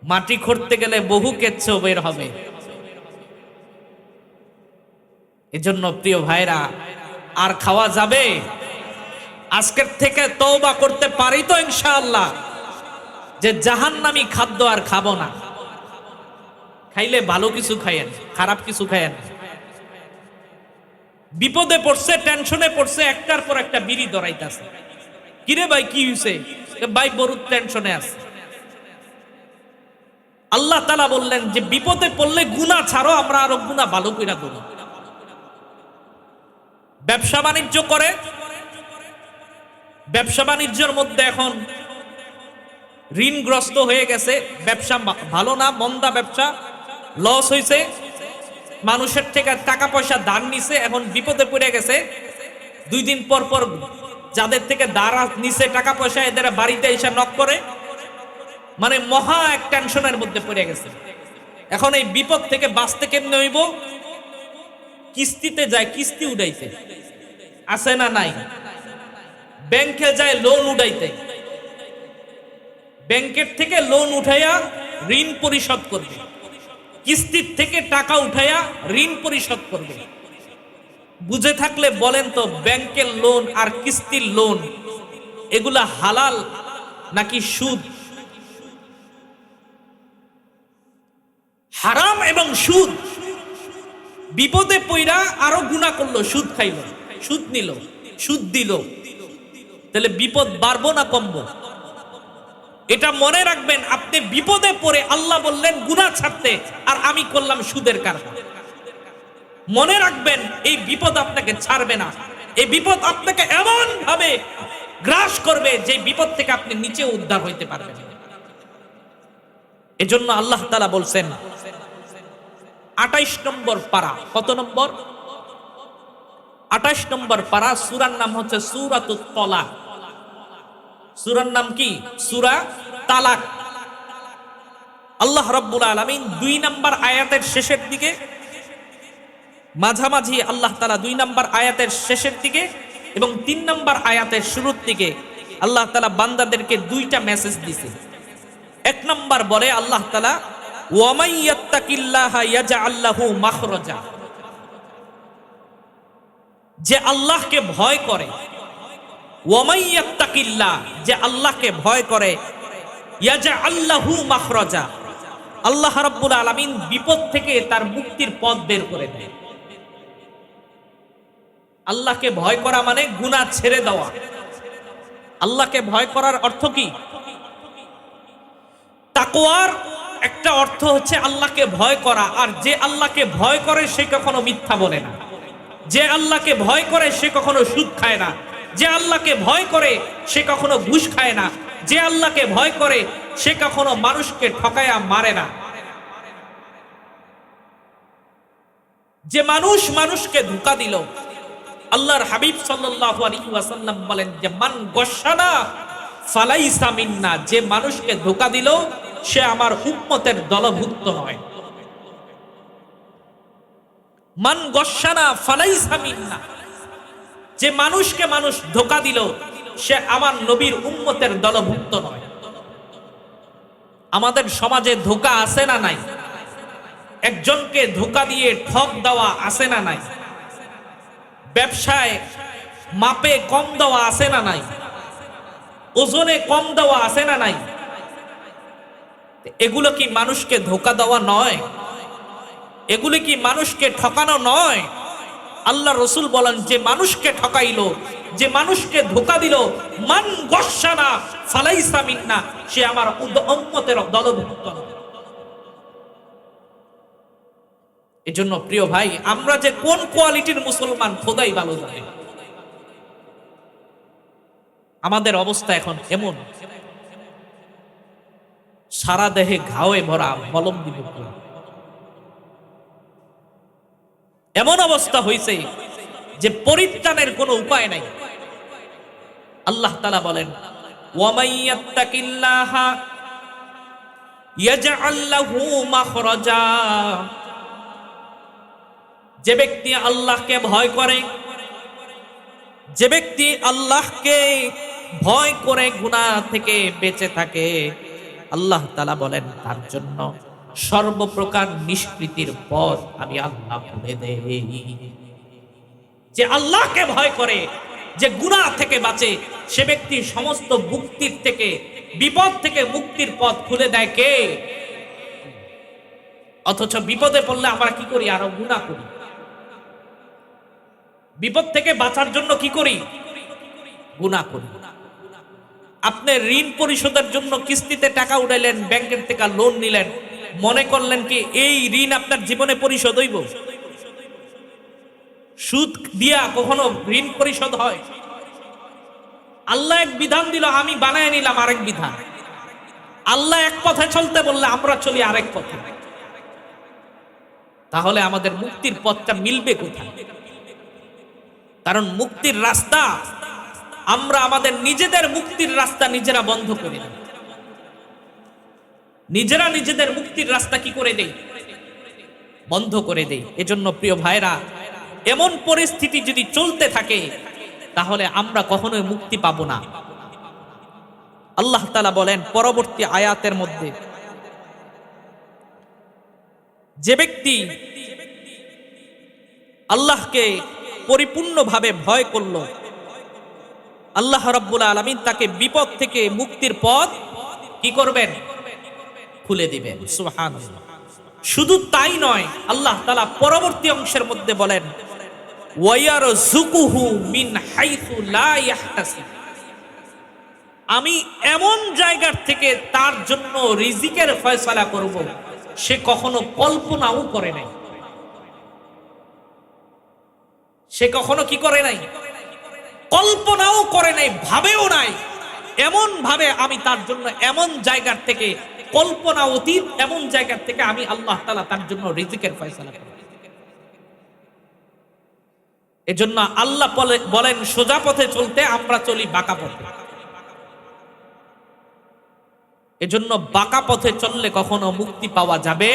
মাটি খুঁড়তে গেলে বহু কেচ্ছো বের হবে। এজন্য প্রিয় ভাইরা, আর খাওয়া যাবে? আজকের থেকে তওবা করতে পারি তো ইনশাআল্লাহ যে জাহান্নামী খাদ্য আর খাবো না। খাইলে ভালো কিছু খাইয়েন, খারাপ কিছু খাইয়েন। বিপদে পড়ছে, টেনশনে পড়ছে, একটার পর একটা বিড়ি ধরাইতেছে। কিরে ভাই কি হয়েছে? ভাই বড় টেনশনে আছে। আল্লাহ তাআলা বললেন যে বিপদে পড়লে গুনাহ ছাড়ো, আমরা আরো গুনাহ ভালো কইরা করি। ব্যবসা বাণিজ্য করে, ব্যবসা বাণিজ্যের মধ্যে এখন ঋণগ্রস্ত হয়ে গেছে, ব্যবসা ভালো না, মন্দা ব্যবসা, লস হয়েছে, মানুষের থেকে টাকা পয়সা ধার নিছে, এখন বিপদে পড়ে গেছে। 2 দিন পর পর যাদের থেকে ধার নিছে টাকা পয়সা, এদের বাড়িতে এসে নক করে, মানে মহা এক টেনশনের মধ্যে পড়ে গেছে। এখন এই বিপদ থেকে বাঁচতে কেমনে হইব? কিস্তিতে যায়, কিস্তি উঠাইতে আছে না নাই? ব্যাংকে যায় লোন উঠাইতে, ব্যাংকের থেকে লোন উঠাইয়া ঋণ পরিশোধ করবে, কিস্তির থেকে টাকা উঠাইয়া ঋণ পরিশোধ করবে। বুঝে থাকলে বলেন তো, ব্যাংকের লোন আর কিস্তির লোন এগুলা হালাল নাকি সুদ? হারাম এবং সুদ। বিপদে পইরা আরো গুনাহ করলো, সুদ খাইল, সুদ নিল, সুদ দিল, তাহলে বিপদ বাড়বো না কমবো? এটা মনে রাখবেন। আপনি বিপদে পড়ে আল্লাহ বললেন গুনাহ ছাড়তে, আর আমি করলাম সুদের কারবার। মনে রাখবেন, এই বিপদ আপনাকে ছাড়বে না। এই বিপদ আপনাকে এমন ভাবে গ্রাস করবে যে বিপদ থেকে আপনি নিচে উদ্ধার হইতে পারবেন। এজন্য আল্লাহ তাআলা বলছেন 28 নম্বর পারা, কত নম্বর? 28 নম্বর পারা। সূরার নাম হচ্ছে সূরাতুত তালাক। সূরার নাম কি? সূরা তালাক। আল্লাহ রাব্বুল আলামিন 2 নম্বর আয়াতের শেষের দিকে, মাঝামাঝি আল্লাহ তাআলা 2 নম্বর আয়াতের শেষের দিকে এবং 3 নম্বর আয়াতের শুরুর দিকে আল্লাহ তাআলা বান্দাদেরকে 2টা মেসেজ দিয়েছে। 1 নম্বর বলে আল্লাহ তাআলা, ওয়া মান ইয়াত্তাকিল্লাহা ইয়াজআল লাহু মাখরাজা। যে আল্লাহকে ভয় করে, ওয়া মান ইয়াত্তাকিল্লাহ, যে আল্লাহকে ভয় করে, ইয়াজআল লাহু মাখরাজা, আল্লাহ রাব্বুল আলামিন বিপদ থেকে তার মুক্তির পথ বের করে দেয়। আল্লাহকে ভয় করা মানে গুনাহ ছেড়ে দেওয়া। আল্লাহকে ভয় করার অর্থ কি? তাকওয়ার একটা অর্থ হচ্ছে আল্লাহকে ভয় করা। আর যে আল্লাহকে ভয় করে সে কখনো মিথ্যা বলে না, যে আল্লাহকে ভয় করে সে কখনো সুদ খায় না, যে আল্লাহকে ভয় করে সে কখনো ঘুষ খায় না, যে আল্লাহকে ভয় করে সে কখনো মানুষকে ঠকায়া মারে না। যে মানুষ মানুষকে ধোঁকা দিল, আল্লাহর হাবিব সাল্লাল্লাহু আলাইহি ওয়াসাল্লাম বলেন যে মান গশানা ফালাইসা মিন্না, যে মানুষকে ধোঁকা দিল সে আমার উম্মতের দলভুক্ত নয়। মান গশানা ফালাইসা মিন্না, যে মানুষকে মানুষ ধোঁকা দিল সে আমার নবীর উম্মতের দলভুক্ত নয়। আমাদের সমাজে ধোঁকা আছে না নাই? একজনকে ধোঁকা দিয়ে ঠক দেওয়া আছে না নাই? ব্যবসায় মাপে কম দেওয়া আছে না নাই? ওজনে কম দেওয়া আছে না নাই? এগুলো কি মানুষকে ধোঁকা দেওয়া নয়? এগুলো কি মানুষকে ঠকানো নয়? আল্লাহ রসুল বলেন যে মানুষকে ঠকাইলো, যে মানুষকে ধোঁকা দিল, মান গশানা ফালাইসা মিন্না, সে আমার উম্মতের দলভুক্ত নয়। এজন্য প্রিয় ভাই, আমরা যে কোন কোয়ালিটির মুসলমান খোদাই ভালো জানে। আমাদের অবস্থা এখন এমন, সারা দেহে ঘাওয়ে ভরা, মলম দিব এমন অবস্থা হয়েছে যে পরিত্রাণের কোনো উপায় নাই। আল্লাহ তাআলা বলেন, ওয়া মাইয়াত্তাকিল্লাহা ইয়াজআল লাহু মাখরাজা, যে ব্যক্তি আল্লাহকে ভয় করে, যে ব্যক্তি আল্লাহকে ভয় করে গুনাহ থেকে বেঁচে থাকে, আল্লাহ তাআলা বলেন তার জন্য সর্বপ্রকার নিষ্কৃতির পথ আমি আল্লাহ খুলে দেই। যে আল্লাহকে ভয় করে, যে গুনাহ থেকে বাঁচে, সে ব্যক্তি সমস্ত মুক্তির থেকে, বিপদ থেকে মুক্তির পথ খুলে দেয় কে? অথচ বিপদে পড়লে আমরা কি করি? আরো গুনাহ করি। বিপদ থেকে বাঁচার জন্য কি করি? গুনাহ করি। আপনি ঋণ পরিশোধের জন্য কিস্তিতে টাকা উঠাইলেন, ব্যাংকের থেকে লোন নিলেন, মনে করলেন কি এই ঋণ আপনার জীবনে পরিশোধ হইব? সুদ দিয়া কখনো ঋণ পরিশোধ হয়? আল্লাহ এক বিধান দিল, আমি বানায় নিলাম আরেক বিধান। আল্লাহ এক পথে চলতে বললে আমরা চলি আরেক পথে। তাহলে আমাদের মুক্তির পথটা মিলবে কোথায়? কারণ মুক্তির রাস্তা, আমরা আমাদের নিজেদের মুক্তির রাস্তা নিজেরা বন্ধ করে দিই। নিজেরা নিজেদের মুক্তির রাস্তা কি করে দেই? বন্ধ করে দেই। এজন্য প্রিয় ভাইরা, এমন পরিস্থিতি যদি চলতে থাকে তাহলে আমরা কখনোই মুক্তি পাবো না। আল্লাহ তাআলা বলেন পরবর্তী আয়াতের মধ্যে, যে ব্যক্তি আল্লাহকে পরিপূর্ণভাবে ভয় করল, আল্লাহ রাব্বুল আলামিন তাকে বিপদ থেকে মুক্তির পথ কি করবেন? খুলে দিবেন। সুবহানাল্লাহ। শুধু তাই নয়, আল্লাহ তাআলা পরবর্তী অংশের মধ্যে বলেন ওয়ায়ারযুকুহু মিন হাইসু লা ইয়াহতাসিব, আমি এমন জায়গার থেকে তার জন্য রিজিকের ফয়সালা করব সে কখনো কল্পনাও করে নাই। সে কখনো কি করে নাই? কল্পনাও করে নাই, ভাবেও নাই। এমন ভাবে আমি তার জন্য এমন জায়গার থেকে, কল্পনা অতীত এমন জায়গার থেকে আমি আল্লাহ তাআলা তার জন্য রিজিকের ফয়সালা করব। এজন্য আল্লাহ বলেন সোজা পথে চলতে, আমরা চলি বাঁকা পথে। এজন্য বাঁকা পথে চললে কখনো মুক্তি পাওয়া যাবে।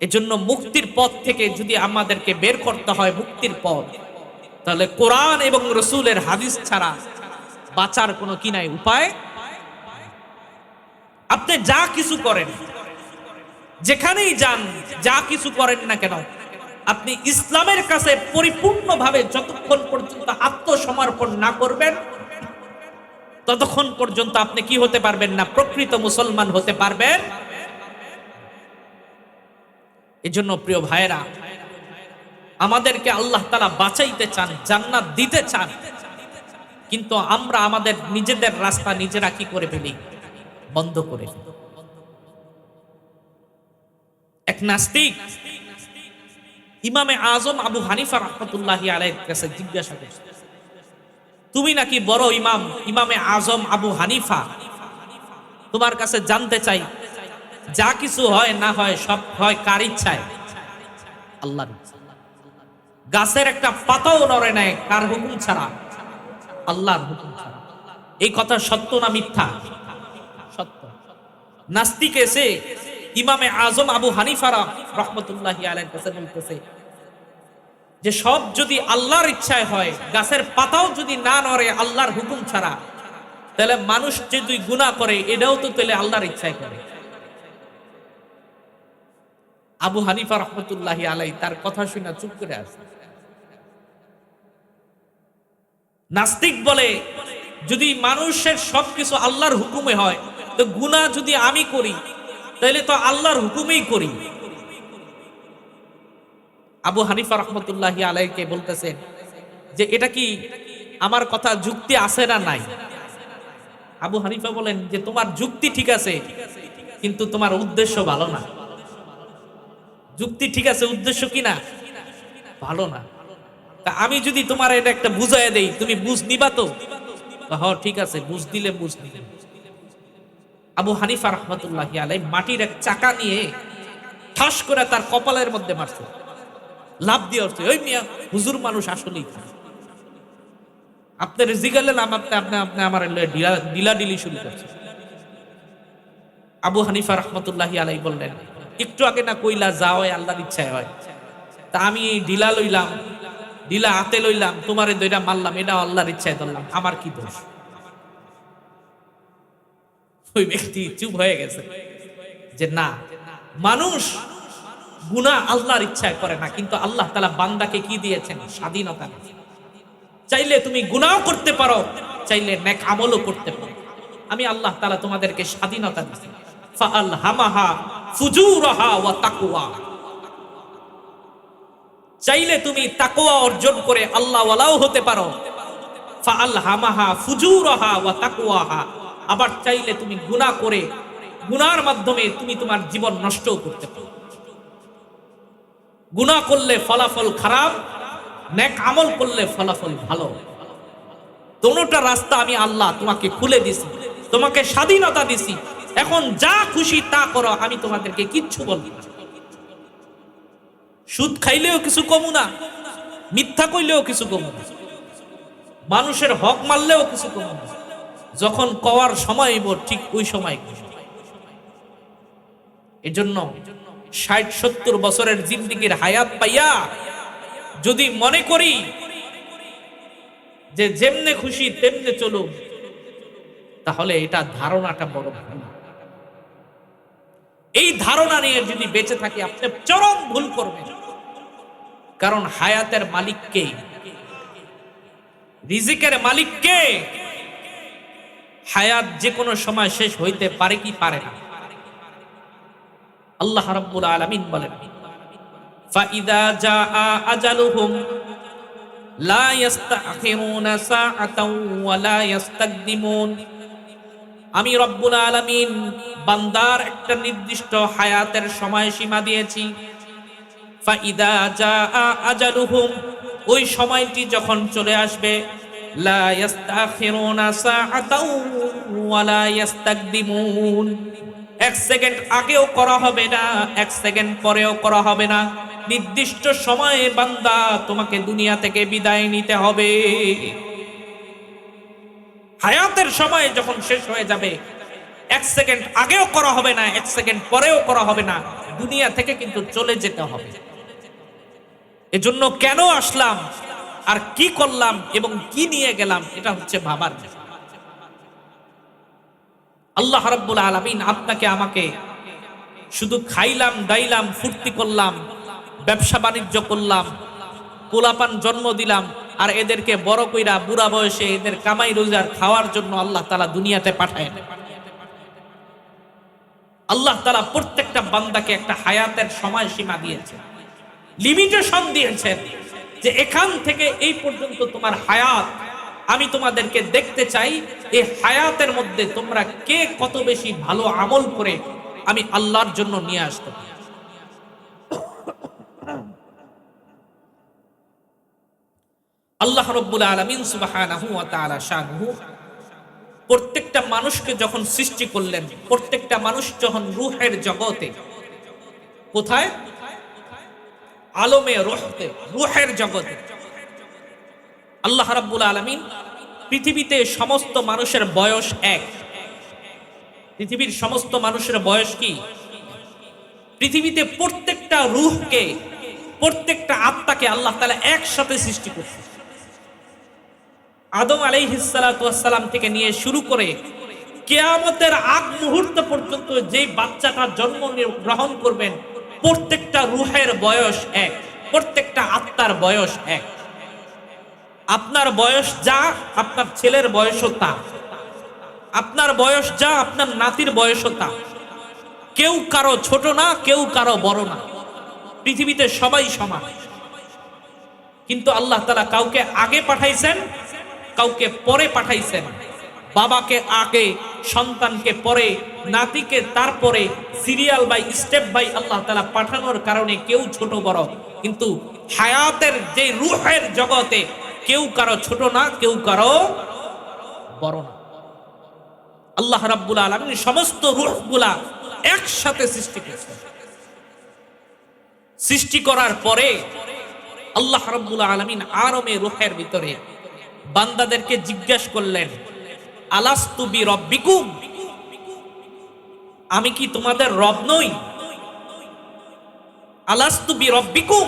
এজন্য মুক্তির পথ থেকে যদি আমাদেরকে বের করতে হয় মুক্তির পথ, তাহলে কোরআন এবং রাসূলের হাদিস ছাড়া বাঁচার কোনো কি নাই, উপায়। আপনি যা কিছু করেন, যেখানেই যান, যা কিছু করেন না কেন, আপনি ইসলামের কাছে পরিপূর্ণভাবে যতক্ষণ পর্যন্ত আত্মসমর্পণ না করবেন ততক্ষণ পর্যন্ত আপনি কি হতে পারবেন না? প্রকৃত মুসলমান হতে পারবেন। এজন্য প্রিয় ভাইরা, আমাদেরকে আল্লাহ তাআলা বাঁচাইতে চান, জান্নাত দিতে চান, কিন্তু আমরা আমাদের নিজেদের রাস্তা নিজেরা কি করে ফেলি? বন্ধ করে ফেলি। এক নাস্তিক ইমামে আজম আবু হানিফা রাহমাতুল্লাহি আলাইহির কাছে জিজ্ঞাসা করছে, তুমি নাকি বড় ইমাম, ইমামে আজম আবু হানিফা, তোমার কাছে জানতে চাই যা কিছু হয় না হয় সব হয় কার ইচ্ছায়? আল্লাহর ইচ্ছায়। গাছের একটা পাতাও নড়ে নাই কার হুকুম ছাড়া? আল্লাহর হুকুম ছাড়া। এই কথা সত্য না মিথ্যা? সত্য। নাস্তিক এসে ইমামে আজম আবু হানিফা রাহমাতুল্লাহি আলাইহির কাছে বলতেছে যে সব যদি আল্লাহর ইচ্ছায় হয়, গাছের পাতাও যদি না নড়ে আল্লাহর হুকুম ছাড়া, তাহলে মানুষ যদি গুনাহ করে এটাও তো তাহলে আল্লাহর ইচ্ছায় করে। আবু হানিফা রাহমাতুল্লাহি আলাইহি তার কথা শুনে চুপ করে আছে। নাস্তিক বলে যদি মানুষের সবকিছু আল্লাহর হুকুমে হয়, তো গুনাহ যদি আমি করি তাহলে তো আল্লাহর হুকুমেই করি। আবু হানিফা রাহমাতুল্লাহি আলাইহিকে বলতেছেন যে এটা কি আমার কথা যুক্তি আছে না নাই? আবু হানিফা বলেন যে তোমার যুক্তি ঠিক আছে, কিন্তু তোমার উদ্দেশ্য ভালো না। যুক্তি ঠিক আছে, উদ্দেশ্য কি না? ভালো না। তা আমি যদি তোমার এটা একটা বুঝাইয়া দেই, তুমি বুঝ নিবা তো? হ্যাঁ ঠিক আছে, বুঝ দিলে বুঝ নিলে। আবু হানিফা রাহমাতুল্লাহি আলাইহি মাটির এক চাকা নিয়ে ঠাস করে তার কপালের মধ্যে মারছে, লাভ দিয়ে উঠছে। ওই মিয়া হুজুর মানুষ আসলেই আপনার জিগালেন, আপনি আমার ডিলাডিলি শুরু করছে। আবু হানিফা রাহমাতুল্লাহি আলাইহি বললেন, একটু আগে না কইলা যা হয় আল্লাহর ইচ্ছায় হয়, তা আমি ঢিলা লইলাম, ঢিলা হাতে লইলাম, তোমারে দইরা মারলাম, এটা আল্লাহর ইচ্ছায় ধরলাম, আমার কি দোষ? ওই ব্যক্তি চুপ হয়ে গেছে যে না, মানুষ গুনাহ আল্লাহর ইচ্ছায় করে না, কিন্তু আল্লাহ তাআলা বান্দাকে কি দিয়েছেন? স্বাধীনতা। চাইলে তুমি গুনাহও করতে পারো, চাইলে নেক আমলও করতে পারো। আমি আল্লাহ তাআলা তোমাদেরকে স্বাধীনতা দিয়েছি। ফাআলহামাহা ফুজুরাহা ওয়া তাকওয়া। চাইলে তুমি তাকওয়া অর্জন করে আল্লাহ ওয়ালাও হতে পারো। ফাআলহামাহা ফুজুরাহা ওয়া তাকওয়াহা। আবার চাইলে তুমি গুনাহ করে গুনার মাধ্যমে তুমি তোমার জীবন নষ্টও করতে পারো। গুনাহ করলে ফলাফল খারাপ, নেক আমল করলে ফলাফল ভালো। দোনোটা রাস্তা আমি আল্লাহ তোমাকে খুলে দিছি, তোমাকে স্বাধীনতা দিছি, এখন যা খুশি তা করো, আমি তোমাদেরকে কিচ্ছু বলবো না। সুদ খাইলেও কিছু কমু না, মিথ্যা কইলেও কিছু কমু না, মানুষের হক মারলেও কিছু কমু না। যখন কওয়ার সময় হইব ঠিক ওই সময়। এজন্য ৬০-৭০ বছরের জিন্দেগির হায়াত পাইয়া যদি মনে করি যে যেমনে খুশি তেমনে চলুক, তাহলে এটা ধারণাটা বড় ভুল। এই ধারণা নিয়ে যদি বেঁচে থাকি আপনি চরম ভুল করবেন। কারণ হায়াতের মালিক কে? রিজিকের মালিক কে? হায়াত যে কোনো সময় শেষ হইতে পারে কি পারে না? আল্লাহ রাব্বুল আলামিন বলেন, ফাইদা জাআ আজালুহুম লা ইস্তাখিরুনা সাআতাও ওয়া লা ইস্তাকদিমুন। আমি রব্বুল আলামিন বান্দার একটা নির্দিষ্ট হায়াতের সময়সীমা দিয়েছি। ফাইদা জাআ আজালুহুম, ওই সময়টি যখন চলে আসবে, লা ইস্তাখিরুনা সাআতাও ওয়া লা ইস্তাকদিমুন, 1 সেকেন্ড আগেও করা হবে না, 1 সেকেন্ড পরেও করা হবে না। নির্দিষ্ট সময়ে বান্দা তোমাকে দুনিয়া থেকে বিদায় নিতে হবে। হায়াতের সময় যখন শেষ হয়ে যাবে, 1 সেকেন্ড আগেও করা হবে না, 1 সেকেন্ড পরেও করা হবে না, দুনিয়া থেকে কিন্তু চলে যেতে হবে। এজন্য কেন আসলাম আর কি করলাম এবং কি নিয়ে গেলাম, এটা হচ্ছে ভাবার বিষয়। আল্লাহ রাব্বুল আলামিন আপনাকে আমাকে শুধু খাইলাম দাইলাম ফুর্তি করলাম, ব্যবসা বাণিজ্য করলাম, পোলাপান জন্ম দিলাম, আর এদেরকে বড় কইরা বুড়া বয়সে এদের কামাই রোজগার খাওয়ার জন্য আল্লাহ তাআলা দুনিয়াতে পাঠায়। আল্লাহ তাআলা প্রত্যেকটা বান্দাকে একটা হায়াতের সময়সীমা দিয়েছেন, লিমিটেশন দিয়েছেন, যে এখান থেকে এই পর্যন্ত তোমার হায়াত। আমি তোমাদেরকে দেখতে চাই এই হায়াতের মধ্যে তোমরা কে কত বেশি ভালো আমল করে আমি আল্লাহর জন্য নিয়ে আসতে পারি। আল্লাহ রাব্বুল আলামিন সুবহানাহু ওয়া তাআলা শানুহু প্রত্যেকটা মানুষকে যখন সৃষ্টি করলেন, প্রত্যেকটা মানুষ যখন রূহের জগতে, কোথায়? আলমে রূহতে, রূহের জগতে। আল্লাহ রাব্বুল আলামিন পৃথিবীতে সমস্ত মানুষের বয়স এক। পৃথিবীর সমস্ত মানুষের বয়স কি? পৃথিবীতে প্রত্যেকটা রূহকে, প্রত্যেকটা আত্মাকে আল্লাহ তাআলা একসাথে সৃষ্টি করছে। আদম আলাইহিস সালাতু ওয়াস সালাম থেকে নিয়ে শুরু করে কিয়ামতের আগ মুহূর্ত পর্যন্ত যেই বাচ্চাটা জন্ম গ্রহণ করবেন, প্রত্যেকটা রূহের বয়স এক, প্রত্যেকটা আত্মার বয়স এক। আপনার বয়স যা, আপনার ছেলের বয়সও তা। আপনার বয়স যা, আপনার নাতির বয়সও তা। কেউ কারো ছোট না, কেউ কারো বড় না, পৃথিবীতে সবাই সমান। কিন্তু আল্লাহ তাআলা কাউকে আগে পাঠাইছেন, কাউকে পরে পাঠাইছেন। বাবাকে আগে, সন্তানকে পরে, নাতিকে তারপরে, সিরিয়াল বাই স্টেপ বাই আল্লাহ তাআলা পাঠানোর কারণে কেউ ছোট বড়, কিন্তু হায়াতের যে রূহের জগতে কেউ কারো ছোট না, কেউ কারো বড় না। আল্লাহ রাব্বুল আলামিন সমস্ত রূহগুলা একসাথে সৃষ্টি করেছেন। সৃষ্টি করার পরে আল্লাহ রাব্বুল আলামিন আরমে রূহের ভিতরে বান্দাদেরকে জিজ্ঞাসা করলেন, আলাস্তু বিরব্বিকুম, আমি কি তোমাদের রব নই? আলাস্তু বিরব্বিকুম,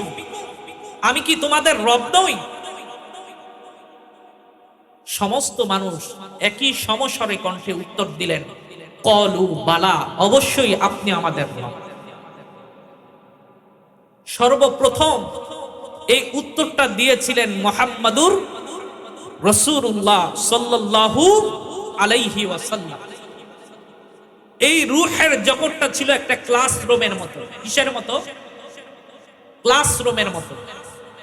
আমি কি তোমাদের রব নই? সমস্ত মানুষ একই সমস্বরে কণ্ঠে উত্তর দিলেন, কলু বালা, অবশ্যই আপনি আমাদের রব। সর্বপ্রথম এই উত্তরটা দিয়েছিলেন মুহাম্মাদুর রাসূলুল্লাহ সাল্লাল্লাহু আলাইহি ওয়াসাল্লাম। এই রূহের জগৎটা ছিল একটা ক্লাসরুমের মতো। কিসের মতো? ক্লাসরুমের মতো।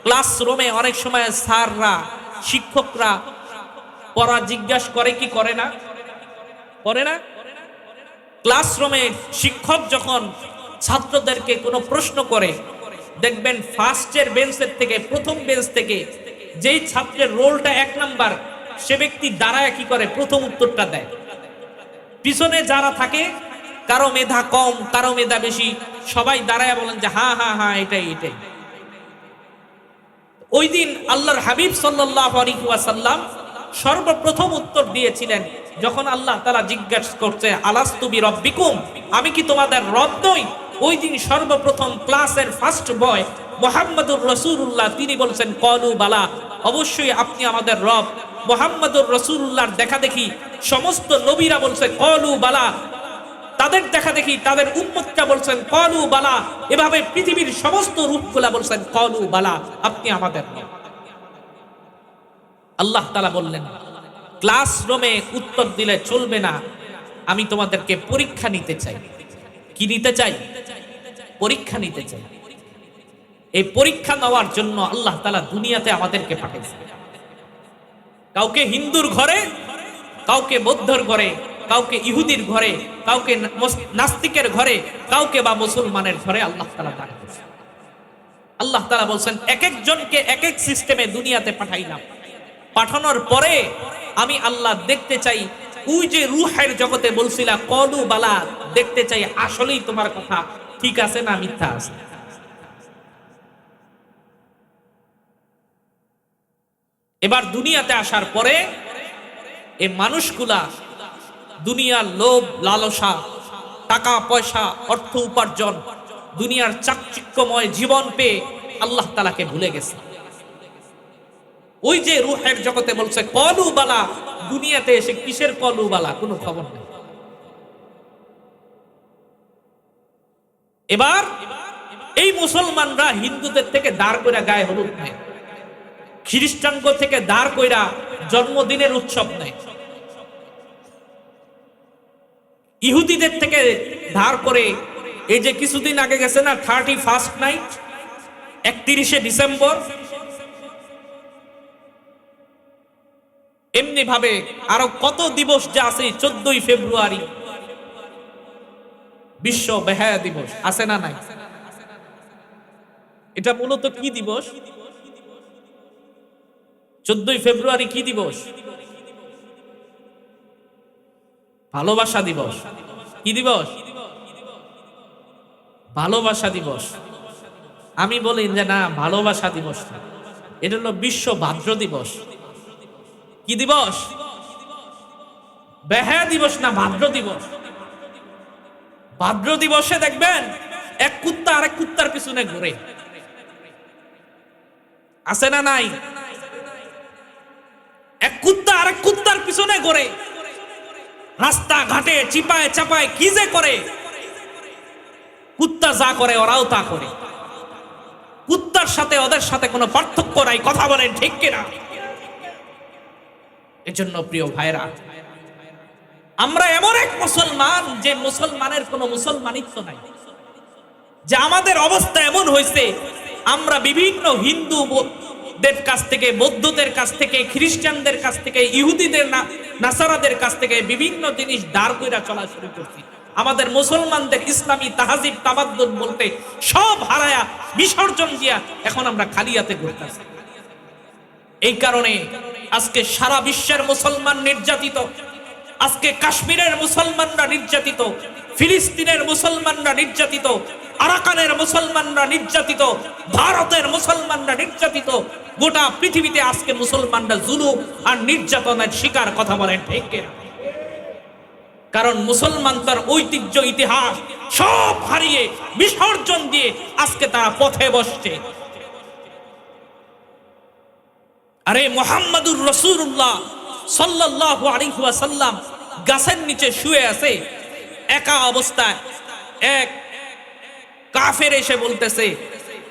ক্লাসরুমে অনেক সময় স্যাররা, শিক্ষকরা পড়া জিজ্ঞাসা করে কি করে না? করে না? ক্লাসরুমে শিক্ষক যখন ছাত্রদেরকে কোনো প্রশ্ন করে, দেখবেন ফার্স্টের বেঞ্চের থেকে, প্রথম বেঞ্চ থেকে যেই ছাত্রের রোলটা 1 নাম্বার, সে ব্যক্তি দাঁড়ায় কি করে? প্রথম উত্তরটা দেয়। পিছনে যারা থাকে, কারো মেধা কম, কারো মেধা বেশি, সবাই দাঁড়ায় বলেন যে হ্যাঁ হ্যাঁ হ্যাঁ, এটাই এটাই। ওই দিন আল্লাহর হাবিব সাল্লাল্লাহু আলাইহি ওয়াসাল্লাম সর্বপ্রথম উত্তর দিয়েছিলেন যখন আল্লাহ তাআলা জিজ্ঞাসা করছে আলাস্তু বিরাব্বিকুম, আমি কি তোমাদের রব নই? ওই দিন সর্বপ্রথম ক্লাসের ফার্স্ট বয় মুহাম্মদুর রাসূলুল্লাহ তিনি বলছেন ক্বালু বালা, অবশ্যই আপনি আমাদের রব। মুহাম্মদুর রাসূলুল্লাহর দেখা দেখি সমস্ত নবীরা বলছে ক্বালু বালা, তাদের দেখা দেখি তাদের উম্মতটা বলছেন ক্বালু বালা, এভাবে পৃথিবীর সমস্ত রূপগুলা বলছেন ক্বালু বালা, আপনি আমাদের রব। আল্লাহ তাআলা বললেন ক্লাসরুমে উত্তর দিলে চলবে না, আমি তোমাদেরকে পরীক্ষা নিতে চাই। কি নিতে চাই? পরীক্ষা নিতে চাই। এই পরীক্ষা নেওয়ার জন্য আল্লাহ তাআলা দুনিয়াতে আমাদেরকে পাঠিয়েছেন। কাউকে হিন্দুর ঘরে, কাউকে বৌদ্ধর ঘরে, কাউকে ইহুদির ঘরে, কাউকে নাস্তিকের ঘরে, কাউকে বা মুসলমানের ঘরে আল্লাহ তাআলা পাঠিয়েছেন। আল্লাহ তাআলা বলছেন এক একজনকে এক এক সিস্টেমে দুনিয়াতে পাঠাইলাম। পাঠানোর পরে আমি আল্লাহ দেখতে চাই, ওই যে রূহের জগতে বলছিলা ক্বালু বালা, দেখতে চাই আসলেই তোমার কথা ঠিক আছে না মিথ্যা আছে। এবার দুনিয়াতে আসার পরে এই মানুষগুলা দুনিয়ার লোভ লালসা, টাকা পয়সা, অর্থ উপার্জন, দুনিয়ার চাকচিক্যময় জীবন পেয়ে আল্লাহ তাআলাকে ভুলে গেছে। ওই যে রূহের জগতে বলছে ক্বালু বালা, দুনিয়াতে এসে কিসের ক্বালু বালা, কোনো খবর নেই। এবার এই মুসলমানরা হিন্দুদের থেকে দাঁড় কইরা গায়ে হলুদ নেয়, খ্রিস্টানগো থেকে দাঁড় কইরা জন্মদিনের উৎসব নেয়, ইহুদিদের থেকে ধার করে এই যে কিছুদিন আগে গেছে না 31st নাইট, 31শে ডিসেম্বর, এমনি ভাবে আরো কত দিবস যে আছে, 14ই ফেব্রুয়ারি বিশ্ব বেহায়া দিবস আছে না নাই? এটা মূলত কি দিবস? 14ই ফেব্রুয়ারি কি দিবস? ভালোবাসা দিবস। কি দিবস? ভালোবাসা দিবস। আমি বলি যে না, ভালোবাসা দিবস না, এটা হলো বিশ্ব ভাদ্র দিবস। কি দিবস? বেহায়া দিবস না, ভাদ্র দিবস। ভাদ্র দিবসে দেখবেন এক কুত্তা আরেক কুত্তার পিছনে ঘুরে, আছে না নাই? এক কুত্তা আরেক কুত্তার পিছনে ঘুরে, রাস্তা ঘাটে চিপায় চাপায় কি যে করে। কুত্তা যা করে ওরাও তা করে। কুত্তার সাথে ওদের সাথে কোনো পার্থক্য নাই, কথা বলেন ঠিক কিনা? এজন্য প্রিয় ভাইরা, আমরা এমন এক মুসলমান যে মুসলমানের কোনো মুসলমানিত্ব নাই, যে আমাদের অবস্থা এমন হয়েছে আমরা বিভিন্ন হিন্দুদের কাছ থেকে, বৌদ্ধদের কাছ থেকে, খ্রিস্টানদের কাছ থেকে, ইহুদিদের নাসারাদের কাছ থেকে বিভিন্ন জিনিস দাঁড় কইরা চলা শুরু করছি। আমাদের মুসলমানদের ইসলামী তাহাজিব তাবাদ্দুন বলতে সব হারায়া বিসর্জন দিয়া এখন আমরা খালিয়াতে ঘুরতেছি। এই কারণে আজকে সারা বিশ্বের মুসলমান নির্যাতিত, আজকে কাশ্মীরের মুসলমানরা নির্যাতিত, ফিলিস্তিনের মুসলমানরা নির্যাতিত, আরাকানের মুসলমানরা নির্যাতিত, ভারতের মুসলমানরা নির্যাতিত, গোটা পৃথিবীতে আজকে মুসলমানরা জুলুম আর নির্যাতনের শিকার, কথা বলেন ঠিক কিনা? কারণ মুসলমান তার ঐতিহ্য ইতিহাস সব হারিয়ে বিসর্জন দিয়ে আজকে তারা পথে বসছে। আরে মুহাম্মদুর রাসূলুল্লাহ সাল্লাল্লাহু আলাইহি ওয়াসাল্লাম গাছের নিচে শুয়ে আছে, একা অবস্থায় এক কাফের এসে বলতেছে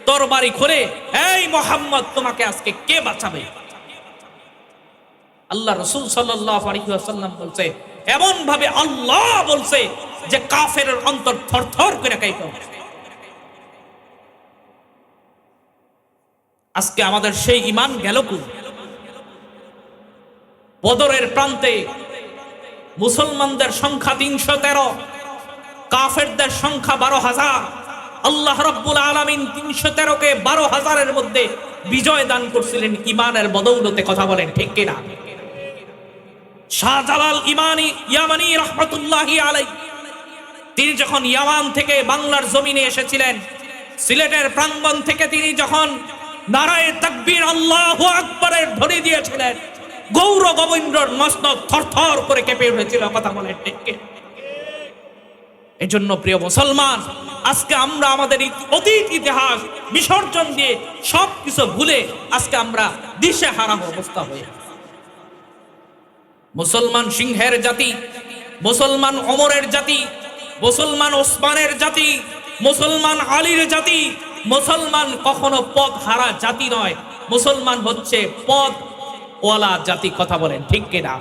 তরবারি খোলে, এই মুহাম্মদ তোমাকে আজকে কে বাঁচাবে? আল্লাহ রাসূল সাল্লাল্লাহু আলাইহি ওয়াসাল্লাম বলছে, এমন ভাবে আল্লাহ বলছে যে কাফেরের অন্তর থরথর করে কাঁপে উঠে। আজকে আমাদের সেই ঈমান গেল কই? বদরের প্রান্তে মুসলমানদের সংখ্যা 313, কাফেরদের সংখ্যা 12,000। আল্লাহ রাব্বুল আলামিন 313কে 12,000-এর মধ্যে বিজয় দান করছিলেন ঈমানের বদৌলতে, কথা বলেন ঠিক কিনা? শাহজালাল ইয়ামানি রহমতুল্লাহি আলাইহি তিনি যখন ইয়ামান থেকে বাংলার জমিনে এসেছিলেন, সিলেটের প্রাঙ্গণ থেকে তিনি যখন নারায়ে তাকবীর আল্লাহু আকবারের ধ্বনি দিয়েছিলেন, গৌর গোবিন্দর মস্তক থরথর করে কেঁপে উঠেছিল। কথা বলেন ঠিক কি? এজন্য প্রিয় মুসলমান, আজকে আমরা আমাদের অতীত ইতিহাস বিসর্জন দিয়ে সবকিছু ভুলে আজকে আমরা দিশেহারা অবস্থা হয়ে, মুসলমান সিংহের জাতি, মুসলমান ওমরের জাতি, মুসলমান ওসমানের জাতি, মুসলমান আলীর জাতি, মুসলমান কখনো পথ হারা জাতি নয়, মুসলমান হচ্ছে পথ ওয়ালা জাতি। কথা বলেন ঠিক কিনা?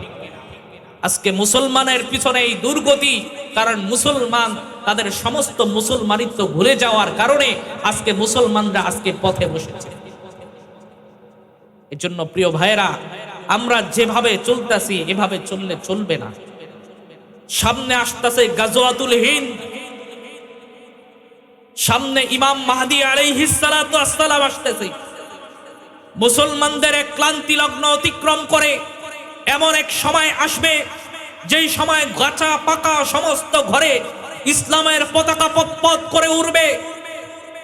আজকে মুসলমানের পিছনে এই দুর্গতি, কারণ মুসলমান তাদের সমস্ত মুসলমানিত্ব ভুলে যাওয়ার কারণে আজকে মুসলমানরা আজকে পথে বসেছে। এজন্য প্রিয় ভাইরা, আমরা যেভাবে চলতেছি এভাবে চললে চলবে না। সামনে আসতেছে গাজওয়াতুল হিন্দ, সামনে ইমাম মাহদী আলাইহিস সালাতু ওয়াস সালাম আসতেছে। মুসলমানদের এক ক্লান্তি লগ্ন অতিক্রম করে এমন এক সময় আসবে, যেই সময় গাছা পাকা সমস্ত ঘরে ইসলামের পতাকা পথ করে উড়বে।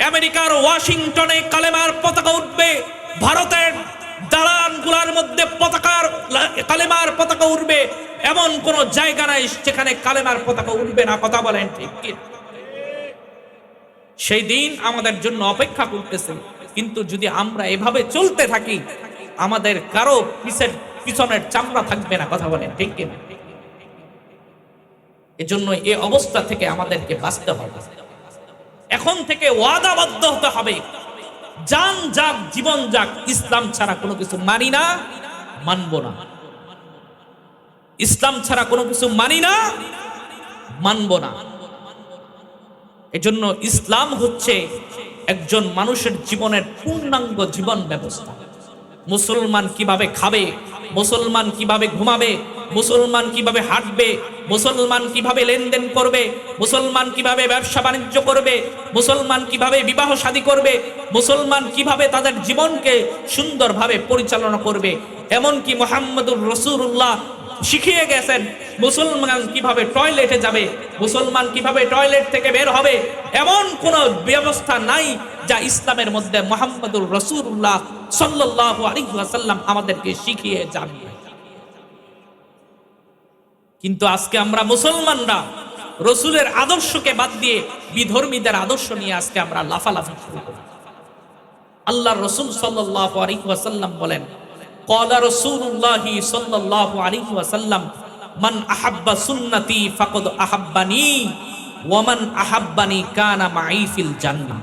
আমেরিকার ওয়াশিংটনে কালেমার পতাকা উঠবে, ভারতের দালানগুলোর মধ্যে কালেমার পতাকা উঠবে। এমন কোন জায়গা নাই যেখানে কালেমার পতাকা উঠবে না। কথা বলেন ঠিক কি? সেই দিন আমাদের জন্য অপেক্ষা করতেছে। কিন্তু যদি আমরা এভাবে চলতে থাকি, আমাদের কারো পিছনের চামড়া থাকবে না। কথা বলেন ঠিক কি? এজন্য এই অবস্থা থেকে আমাদেরকে বাঁচতে হবে। এখন থেকে ওয়াদাবদ্ধ হতে হবে, জান যাক জীবন যাক, ইসলাম ছাড়া কোনো কিছু মানি না, মানব না। ইসলাম ছাড়া কোনো কিছু মানি না, মানব না। এজন্য ইসলাম হচ্ছে একজন মানুষের জীবনের পূর্ণাঙ্গ জীবন ব্যবস্থা। মুসলমান কিভাবে খাবে, মুসলমান কিভাবে ঘুমাবে, মুসলমান কিভাবে হাঁটবে, মুসলমান কিভাবে লেনদেন করবে, মুসলমান কিভাবে ব্যবসা বাণিজ্য করবে, মুসলমান কিভাবে বিবাহ শাদী করবে, মুসলমান কিভাবে তাদের জীবনকে সুন্দরভাবে পরিচালনা করবে, এমনকি মুহাম্মদুর রাসূলুল্লাহ শিখিয়ে গেছেন মুসলমান কিভাবে টয়লেটে যাবে, মুসলমান কিভাবে টয়লেট থেকে বের হবে। এমন কোন ব্যবস্থা নাই যা ইসলামের মধ্যে মুহাম্মদুর রাসূলুল্লাহ সাল্লাল্লাহু আলাইহি ওয়াসাল্লাম আমাদেরকে শিখিয়ে যান। কিন্তু আজকে আমরা মুসলমানরা রাসূলের আদর্শকে বাদ দিয়ে বিধর্মীদের আদর্শ নিয়ে আজকে আমরা লাফালাফি শুরু করি। আল্লাহর রাসূল সাল্লাল্লাহু আলাইহি ওয়াসাল্লাম বলেন, ক্বালা রাসূলুল্লাহি সাল্লাল্লাহু আলাইহি ওয়াসাল্লাম, মান আহাব্বা সুন্নতি ফাকাদ আহাব্বানি ওয়া মান আহাব্বানি কানা মাই ফিল জান্নাহ।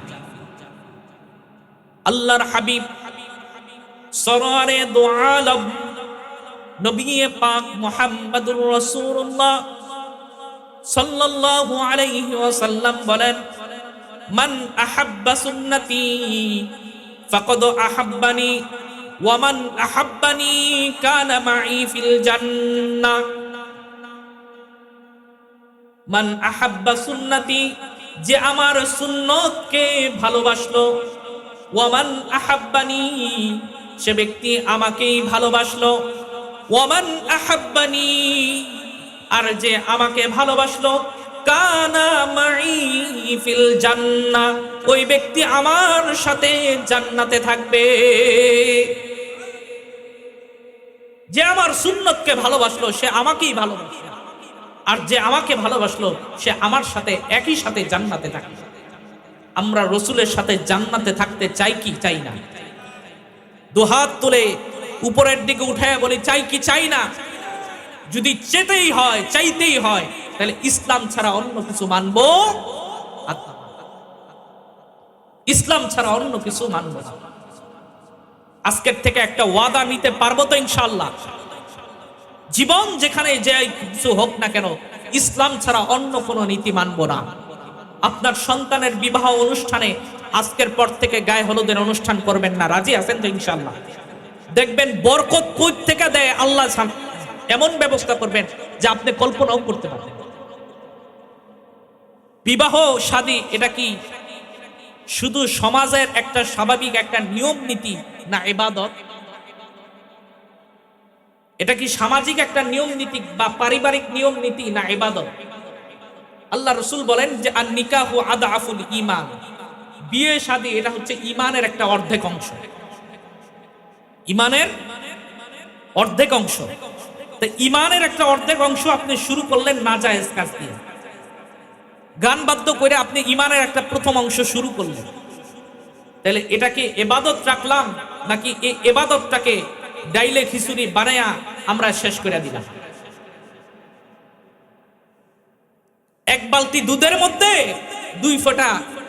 আল্লাহর হাবিব সরওয়ারে দু আলম নবী পাক মুহাম্মদুর রাসূলুল্লাহ সাল্লাল্লাহু আলাইহি ওয়াসাল্লাম বলেন, মান আহাব্বা সুন্নতি ফাকাদ আহাব্বানি ওয়া মান আহাব্বানি কানা মাই ফিল জান্নাহ। মান আহাব্বা সুন্নতি, যে আমার সুন্নতকে ভালোবাসলো, ওয়া মান আহাব্বানি, সে ব্যক্তি আমাকেই ভালোবাসলো, ওয়া মান আহাব্বানি, আর যে আমাকে ভালোবাসলো, কানা মাই ফিল জান্নাহ, ওই ব্যক্তি আমার সাথে জান্নাতে থাকবে। যে আমার সুন্নতকে ভালোবাসলো সে আমাকেই ভালোবাসলো, আর যে আমাকে ভালোবাসলো সে আমার সাথে একই সাথে জান্নাতে থাকবে। আমরা রাসূলের সাথে জান্নাতে থাকতে চাই কি চাই না? দুহাত তুলে উপরের দিকে উঠায় বলি, চাই কি চাই না? যদি চেতেই হয়, চাইতেই হয়, তাহলে ইসলাম ছাড়া অন্য কিছু মানবো, ইসলাম ছাড়া অন্য কিছু মানবো না। আজকের থেকে একটা ওয়াদা নিতে পারবো তো ইনশাআল্লাহ? জীবন যেখানে যে কিছু হোক না কেন, ইসলাম ছাড়া অন্য কোনো নীতি মানবো না। আপনার সন্তানের বিবাহ অনুষ্ঠানে আজকের পর থেকে গায়ে হলুদের অনুষ্ঠান করবেন না, রাজি আছেন তো ইনশাআল্লাহ? দেখবেন বরকত কই থেকে দেয় আল্লাহ, এমন ব্যবস্থা করবেন যে আপনি কল্পনাও করতে পারবেন। বিবাহ শাদী এটা কি শুধু সমাজের একটা স্বাভাবিক একটা নিয়ম নীতি না ইবাদত? এটা কি সামাজিক একটা নিয়ম নীতি বা পারিবারিক নিয়ম নীতি না ইবাদত? আল্লাহ রসুল বলেন যে আর নিকাহু আদআফুল ঈমান, বিয়ে শাদী এটা হচ্ছে ঈমানের একটা অর্ধেক অংশ, ঈমানের অর্ধেক অংশ। তো ঈমানের একটা অর্ধেক অংশ আপনি শুরু করলেন নাজায়েজ কাজ দিয়ে, গান বাদ্য করে আপনি ঈমানের একটা প্রথম অংশ শুরু করলেন, তাহলে এটাকে ইবাদত রাখলাম নাকি এই ইবাদতটাকে ডাইলে খিচুড়ি বানায়া আমরা শেষ করে দিলাম? এক বালতি দুধের মধ্যে 2 ফোঁটা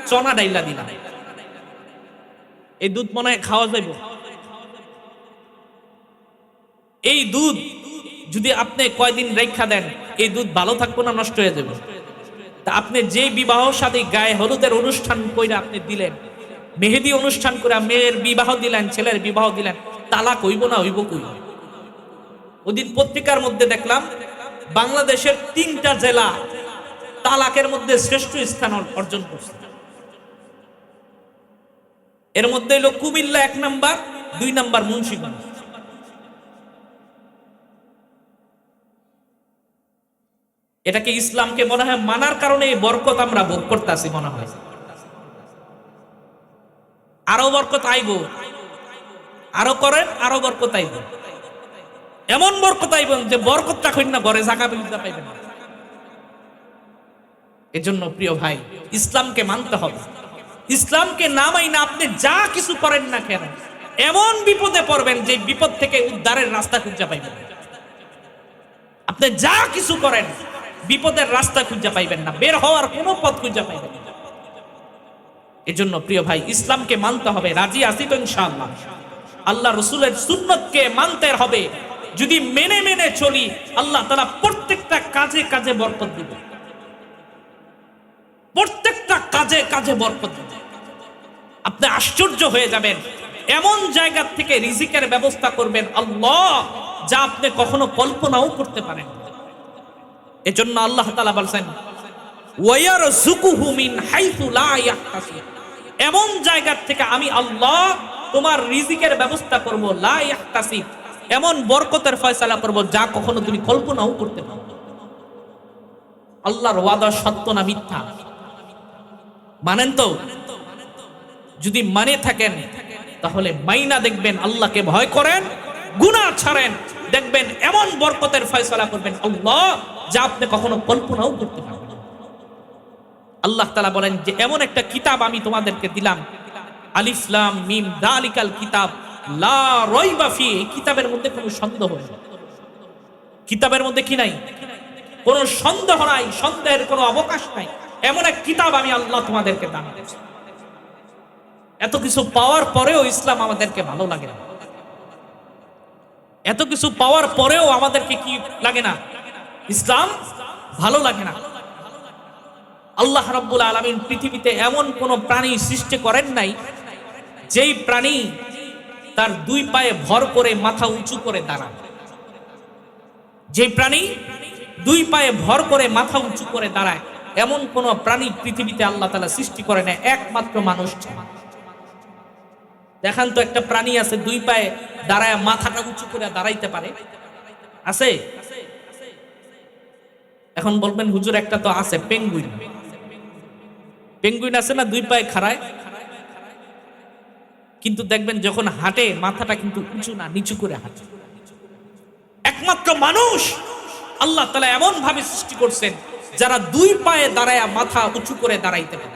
চনা ডাইলা দিলাম, এই দুধ মনে হয় খাওয়া যাইব? এই দুধ যদি আপনি কয়দিন রেখা দেন, এই দুধ ভালো থাকবো না নষ্ট হয়ে যাবে? তা আপনি যে বিবাহ শাদী গায়ে হলুদের অনুষ্ঠান কইরা আপনি দিলেন, মেহেদি অনুষ্ঠান করে মেয়ের বিবাহ দিলেন, ছেলের বিবাহ দিলেন, তালাক হইব না হইব কই? ওদিন পত্রিকার মধ্যে দেখলাম বাংলাদেশের 3টা জেলা তালাকের মধ্যে শ্রেষ্ঠ স্থান অর্জন করছে। এর মধ্যে হলো কুমিল্লা 1 নাম্বার, 2 নাম্বার মুন্সিগঞ্জ। এটাকে ইসলামকে মনে হয় মানার কারণে এই বরকত আমরা ভোগ করতেছি মনে হয়। আরো বরকত আইব, আরো করেন, আরো বরকত আইব, এমন বরকত আইব যে বরকত রাখেন না ঘরে জায়গা বিলতে পাইবেন না। এজন্য প্রিয় ভাই, ইসলামকে মানতে হবে। ইসলামকে না মাইনা আপনি যা কিছু করেন না কেন, এমন বিপদে পড়বেন যে বিপদ থেকে উদ্ধারের রাস্তা খুঁজে পাইবেন। আপনি যা কিছু করেন বিপদের রাস্তা খুঁজে পাইবেন না, বের হওয়ার কোনো পথ খুঁজে পাইবেন না। এজন্য প্রিয় ভাই, ইসলামকে মানতে হবে। রাজি আছি তো ইনশাআল্লাহ? আল্লাহ রসুলের সুন্নতকে মানতে হবে। যদি মেনে মেনে চলি, আল্লাহ তাআলা প্রত্যেকটা কাজে কাজে বরকত দিবে, প্রত্যেকটা কাজে কাজে বরকত দিবে। আপনি আশ্চর্য হয়ে যাবেন, এমন জায়গা থেকে রিজিকের ব্যবস্থা করবেন আল্লাহ যা আপনি কখনো কল্পনাও করতে পারেন। এজন্য আল্লাহ তাআলা বলেন ওয়ায়ারযুকুহু মিন হাইসু লা ইয়াহতাসিব, এমন জায়গা থেকে আমি আল্লাহ তোমার রিজিকের ব্যবস্থা করব, লা ইয়াহতাসিব, এমন বরকতের ফয়সালা করব যা কখনো তুমি কল্পনাও করতে পারো। আল্লাহর ওয়াদা সত্য না মিথ্যা? মানেন তো? যদি মানে থাকেন তাহলে মাইনা দেখবেন, আল্লাহকে ভয় করেন, গুনাহ ছাড়েন, দেখবেন এমন বরকতের ফয়সালা করবেন আল্লাহ যা আপনি কখনো কল্পনাও করতে পারবেন না। আল্লাহ তাআলা বলেন যে এমন একটা কিতাব আমি তোমাদেরকে দিলাম, আলিফ লাম মিম যালিকাল কিতাব লা রাইবা ফি, কিতাবের মধ্যে কোনো সন্দেহ নেই। কিতাবের মধ্যে কি নাই? কোনো সন্দেহ নাই, সন্দেহের কোনো অবকাশ নাই। এমন এক কিতাব আমি আল্লাহ তোমাদেরকে দান করেছি। এত কিছু পাওয়ার পরেও ইসলাম আমাদেরকে ভালো লাগে না। এত কিছু পাওয়ার পরেও আমাদেরকে কি লাগে না? ইসলাম ভালো লাগে না। আল্লাহ রাব্বুল আলামিন পৃথিবীতে এমন কোন প্রাণী সৃষ্টি করেন নাই যেই প্রাণী তার 2 পায়ে ভর করে মাথা উঁচু করে দাঁড়ায়। যেই প্রাণী 2 পায়ে ভর করে মাথা উঁচু করে দাঁড়ায়, এমন কোন প্রাণী পৃথিবীতে আল্লাহ তাআলা সৃষ্টি করে না, একমাত্র মানুষ ছাড়া। দেখান তো একটা প্রাণী আছে 2 পায়ে দাঁড়ায় মাথাটা উঁচু করে দাঁড়াইতে পারে? আছে? এখন বলবেন হুজুর একটা তো আছে, পেঙ্গুইন। পেঙ্গুইন আছে না 2 পায়ে খাড়ায়, কিন্তু দেখবেন যখন হাঁটে মাথাটা কিন্তু উঁচু না, নিচু করে হাঁটে। একমাত্র মানুষ আল্লাহ তাআলা এমন ভাবে সৃষ্টি করছেন যারা 2 পায়ে দাঁড়ায় মাথা উঁচু করে দাঁড়াইতে পারে।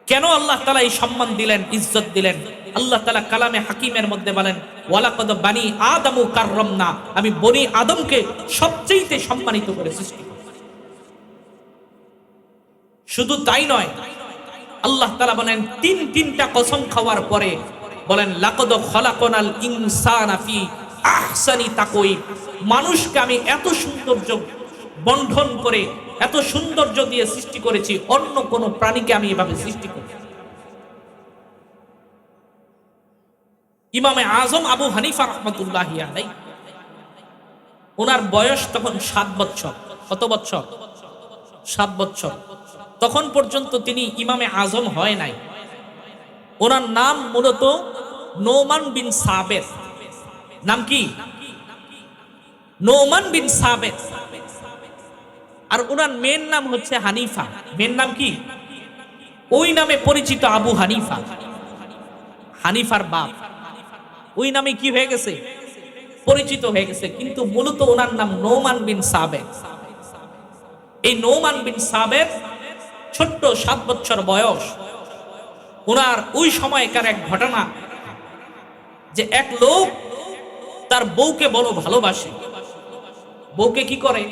কেন আল্লাহ তাআলা এই সম্মান দিলেন, ইজ্জত দিলেন? আল্লাহ তাআলা কালামে হাকিমের মধ্যে বলেন ওয়ালাকাদ বানি আদমু কাররামনা, আমি বনি আদমকে সবচেয়ে সম্মানিত করে সৃষ্টি করেছি। শুধু তাই নয়, আল্লাহ তাআলা বলেন তিনটা কসম খাওয়ার পরে বলেন লাকাদ খলাকনাল ইনসানা ফি আহসানি তাকওয়িম, মানুষকে আমি এত সৌন্দর্য বন্ধন করে, এত সৌন্দর্য দিয়ে সৃষ্টি করেছি, অন্য কোন প্রাণীকে আমি এভাবে সৃষ্টি করি। ইমামে আজম আবু হানিফা রাহমাতুল্লাহি আলাইহি, ওনার বয়স তখন 7 বছর। কত বছর? 7 বছর। তখন পর্যন্ত তিনি ইমামে আজম হয় নাই। ওনার নাম মূলত নোমান বিন সাবের। নাম কি? নোমান বিন সাবেত, আর ওনার মেয়ের নাম হচ্ছে হানিফা। মেয়ের নাম কি? ওই নামে পরিচিত আবু হানিফা। হানিফার বাপ ওই নামে কি হয়ে গেছে? পরিচিত হয়ে গেছে। কিন্তু মূলত ওনার নাম নোমান বিন সাবেত। এই নোমান বিন সাবেত ছোট্ট 7 বছর বয়স। ওনার ওই সময়কার এক ঘটনা, যে এক লোক তার বউকে বড় ভালোবাসে। বউকে কি করে?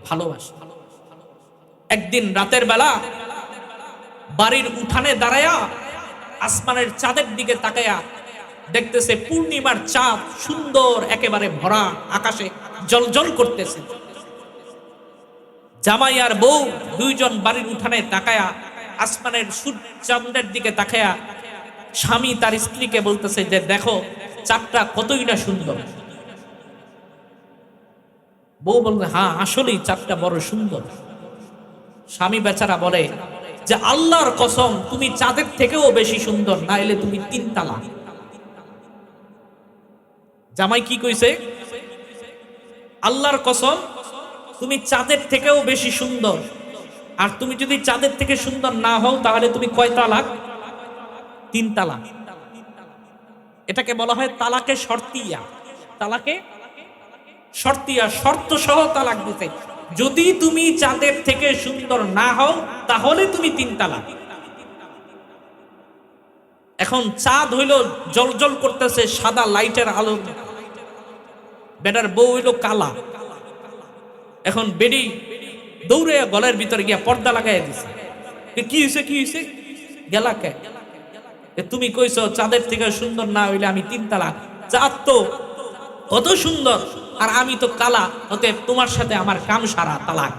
ভালোবাসে। একদিন রাতের বেলা বাড়ির উঠানে দাঁড়ায়া আসমানের চাঁদের দিকে তাকায়া দেখতেছে পূর্ণিমার চাঁদ সুন্দর একেবারে ভরা আকাশে জ্বলজ্বল করতেছে। জামাই আর বউ দুইজন বাড়ির উঠানে তাকায়া আসমানের চাঁদের দিকে তাকায়া স্বামী তার স্ত্রীকে বলতেছে যে দেখো চাঁদটা কতই না সুন্দর। বউ বলবে হ্যাঁ আসলেই চাঁদটা বড় সুন্দর। স্বামী বেচারা বলে যে আল্লাহর কসম তুমি চাঁদের থেকেও বেশি সুন্দর, না এলে তুমি 3 তালাক। জামাই কি কইছে? আল্লাহর কসম তুমি চাঁদের থেকেও বেশি সুন্দর, আর তুমি যদি চাঁদের থেকে সুন্দর না হও তাহলে তুমি কয় তালাক? 3 তালাক। এটাকে বলা হয় তালাকে শর্তিয়া। তালাকে শর্তিয়া, শর্ত সহ তালাক দিতে। যদি তুমি চাঁদের থেকে সুন্দর না হও তাহলে তুমি 3 তালাক। এখন চাঁদ হইল জলজল করতেছে সাদা লাইটের আলো, বেটার বউ হইল কালা। এখন বেডি দৌড়ে গলের ভিতরে গিয়া পর্দা লাগাই দিছে। কি হয়েছে? কি হয়েছে? গেলাকে তুমি কইছো চাঁদের থেকে সুন্দর না হইলে আমি 3 তালাক। চাঁদ তো কত সুন্দর আর আমি তো কালা, অতএব তোমার সাথে আমার কাম সারা, তালাক।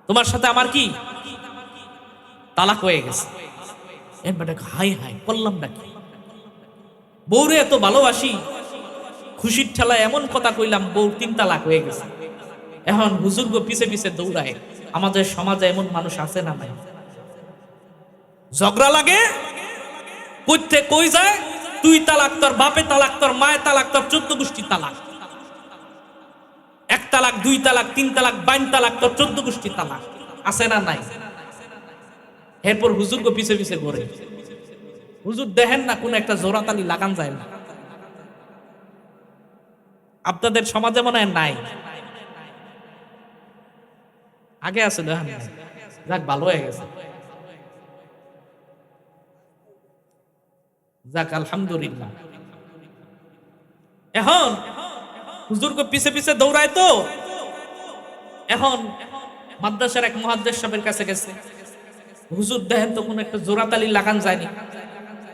তোমার সাথে আমার কি তালাক হয়ে গেছে। হাই হাই করলাম নাকি? বউরে এত ভালোবাসি, খুশির ঠেলায় এমন কথা কইলাম, বউ 3 তালাক হয়ে গেছে। এখন হুজুরগো পিছে পিছে দৌড়ায়। আমাদের সমাজে এমন মানুষ আছে না নাই? ঝগড়া লাগে, কইতে কই যায়, তুই তালাক, তোর বাপে তালাক, তোর মায়ে তালাক, তোর 14 গোষ্ঠী তালাক। 1 তালাক, 2 তালাক, 3 তালাক, 22 তালাক, তোর 14 গোষ্ঠী তালাক। আছে না নাই? এরপর হুজুরগো পিছে পিছে ঘুরে। হুজুর দেখেন না কোন একটা জোড়াতালি লাগান যায় না? আপনাদের সমাজে মনে হয় নাই, আগে আছে দেখেন। যাক ভালো হয়ে গেছে, যাক আলহামদুলিল্লাহ। এখন হুজুরকে পিছে পিছে দৌড়ায় তো। এখন মাদ্রাসার এক মুহাদ্দিস সাহেবের কাছে গেছে। হুজুর দেখেন তো কোন একটা জোড়াতালি লাগান যায়নি।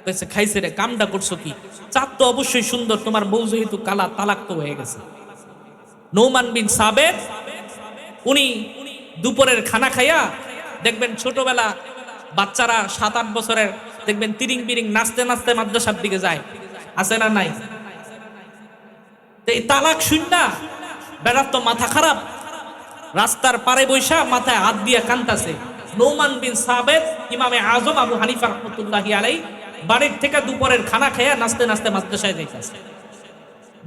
কইছে খাইছে রে, কামটা করছো কি? চাঁদ তো অবশ্যই সুন্দর, তোমার বউ যেহেতু কালা, তালাক তো হয়ে গেছে। নোমান বিন সাবেত উনি দুপুরের খানা খাইয়া দেখবেন ছোটবেলা বাচ্চারা 7-8 বছরের দেখবেন তিরিং বিরিং নাচতে নাচতে মাদ্রাসার দিকে যায়, আছে না নাই? এই তালাক শুননা বেড়ার তো মাথা খারাপ, রাস্তার পারে বৈশা মাথায় হাত দিয়ে কান্তাছে। নোমান বিন সাবেত ইমামে আজম আবু হানিফা রাহমাতুল্লাহি আলাইহি বাড়ির থেকে দুপুরের খানা খাইয়া নাচতে নাচতে মাদ্রাসায় যাইতাছে।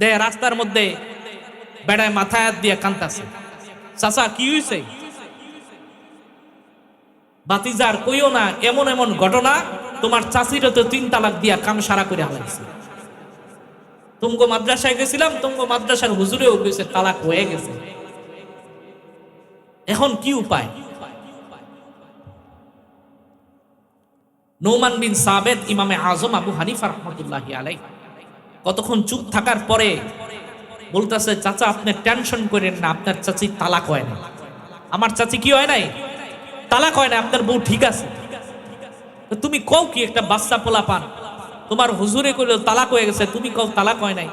দে রাস্তার মধ্যে বেড়ায় মাথায় হাত দিয়ে কান্তাছে। চাচা কি হইছে? বাতিজার কইও না, এমন এমন ঘটনা, তোমার চাচিরও তো 3 তালাক দিয়া কাম সারা করে হালাইছে। তুমগো মাদ্রাসায় গেছিলাম, তুমগো মাদ্রাসার হুজুরেও কইছে তালাক হয়ে গেছে। এখন কি উপায়? নোমান বিন সাবেত ইমামে আজম আবু হানিফা রাহমাতুল্লাহি আলাইহি কতক্ষণ চুপ থাকার পরে বলতেছে, চাচা আপনি টেনশন করেন না, আপনার চাচি তালাক হয় না। আমার চাচি কি হয় নাই? তালাক হয় না, আপনার বউ ঠিক আছে। তুমি কও কি? একটা বাচ্চা পোলা পান, তোমার হুজুরে কইল তালাক হয়ে গেছে, তুমি কও তালাক হয় নাই।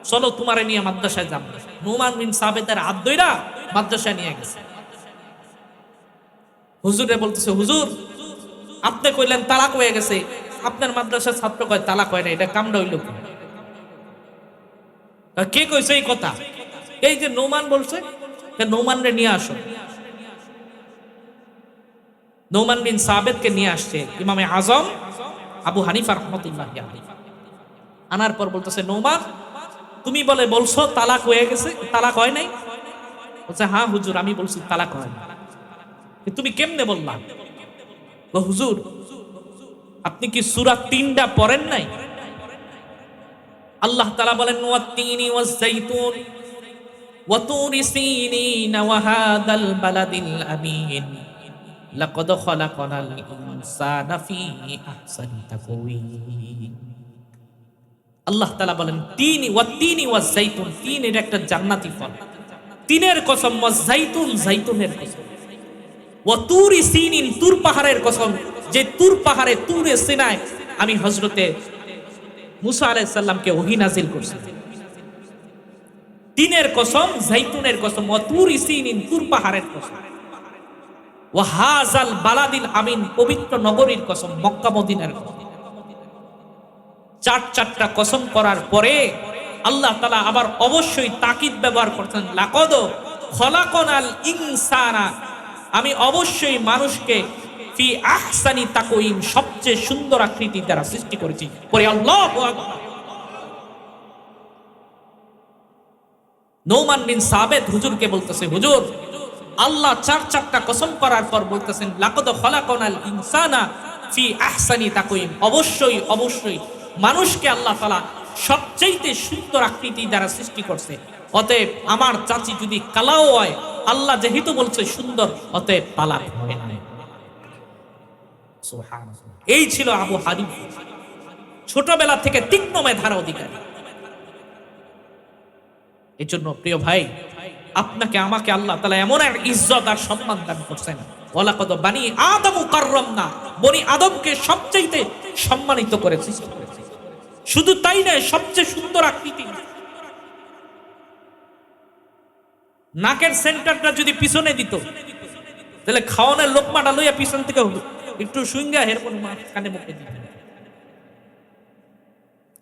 চলো তোমারে নিয়ে মাদ্রাসায় যাব। নোমান বিন সাবেতের হাত ধইরা মাদ্রাসায় নিয়ে গেছে। হুজুরে বলতেছে, হুজুর আপনি কইলেন তালাক হয়ে গেছে, আপনার মাদ্রাসার ছাত্র কয় তালাক হয় না, এটা কামড়া হইল কি? কে কইছে এই কথা? এই যে নোমান বলছে, নোমান রে নিয়ে আসো। নোমান বিন সাবেতকে নিয়ে আসছে ইমামে আজম আবু হানিফা রাহমাতুল্লাহি আলাইহি। আনার পর বলতেছে, নোমান তুমি বলে বলছো তালাক হয়ে গেছে, তালাক হয় নাই? বলছে হ্যাঁ হুজুর আমি বলছি তালাক হয় না। তুমি কেমনে বললা? হুজুর আপনি কি সূরা 3টা পড়েন নাই? আল্লাহ তাআলা বলেন ওয়াত-তিনি ওয়াজ-যাইতুন ওয়া তুরি সিনিন ওয়া হাদাল বালাদিল আমিন লাকাদ খালাকনাল ইনসানা ফি আহসানি তাকওয়িম। আল্লাহ তাআলা বলেন তিন ওয়াত-তিনি ওয়াজ-যাইতুন, তিনের একটা জান্নাতি ফল, তিনের কসম, ওয়াজ-যাইতুন যাইতুনের কসম, ওয়া তুরি সিনিন তুর পাহাড়ের কসম, যে তুর পাহাড়ে তুরে সিনায় আমি হযরতে মুসা আলাইহিস সালামকে ওহী নাযিল করছি। তিনের কসম, যাইতুনের কসম, ওয়া তুরি সিনিন তুর পাহাড়ের কসম, ওয়া হাযাল বালাদিল আমিন পবিত্র নগরীর কসম, মক্কা মদিনার কসম। চারটা কসম করার পরে আল্লাহ তাআলা আবার অবশ্যই তাকিদ ব্যবহার করছেন, লাকাদ খলাকনাল ইনসানা, আমি অবশ্যই মানুষকে ফি আহসানি তাকওয়িম, সবচেয়ে সুন্দর আকৃতি দ্বারা সৃষ্টি করেছি। পরে আল্লাহু আকবার। নৌমান বিন সাবিত হুজুরকে বলতেছে, হুজুর আল্লাহ চারটা কসম করার পর বলতেছেন লাকাদ খলাকনাল ইনসানা ফি আহসানি তাকওয়িম, অবশ্যই মানুষকে আল্লাহ তাআলা সবচেয়ে সুন্দর আকৃতি দ্বারা সৃষ্টি করছে। অতএব আমার চাচি যদি কালাও হয়, আল্লাহ যেহেতু বলছে সুন্দর, অতএব তালাক হয় না। সুবহানাল্লাহ। এই ছিল আবু হানিফা, ছোটবেলা থেকে তীক্ষ্ণ মেধার অধিকারী। এই জন্য প্রিয় ভাই, আপনাকে আমাকে আল্লাহ তাআলা এমন এক ইজ্জত আর সম্মান দান করছেন, ওয়ালাকাদ বানি আদম কাররামনা, বনি আদমকে সবচেয়ে সম্মানিত করেছি। শুধু তাই নয়, সবচেয়ে সুন্দর আকৃতি। নাকের সেন্টারটা যদি পিছনে দিত, তাহলে খাওয়ানোর লোকমাটা লইয়া পিছন থেকে একটু সুইঙ্গা হেরপর কানে মুখে দিত।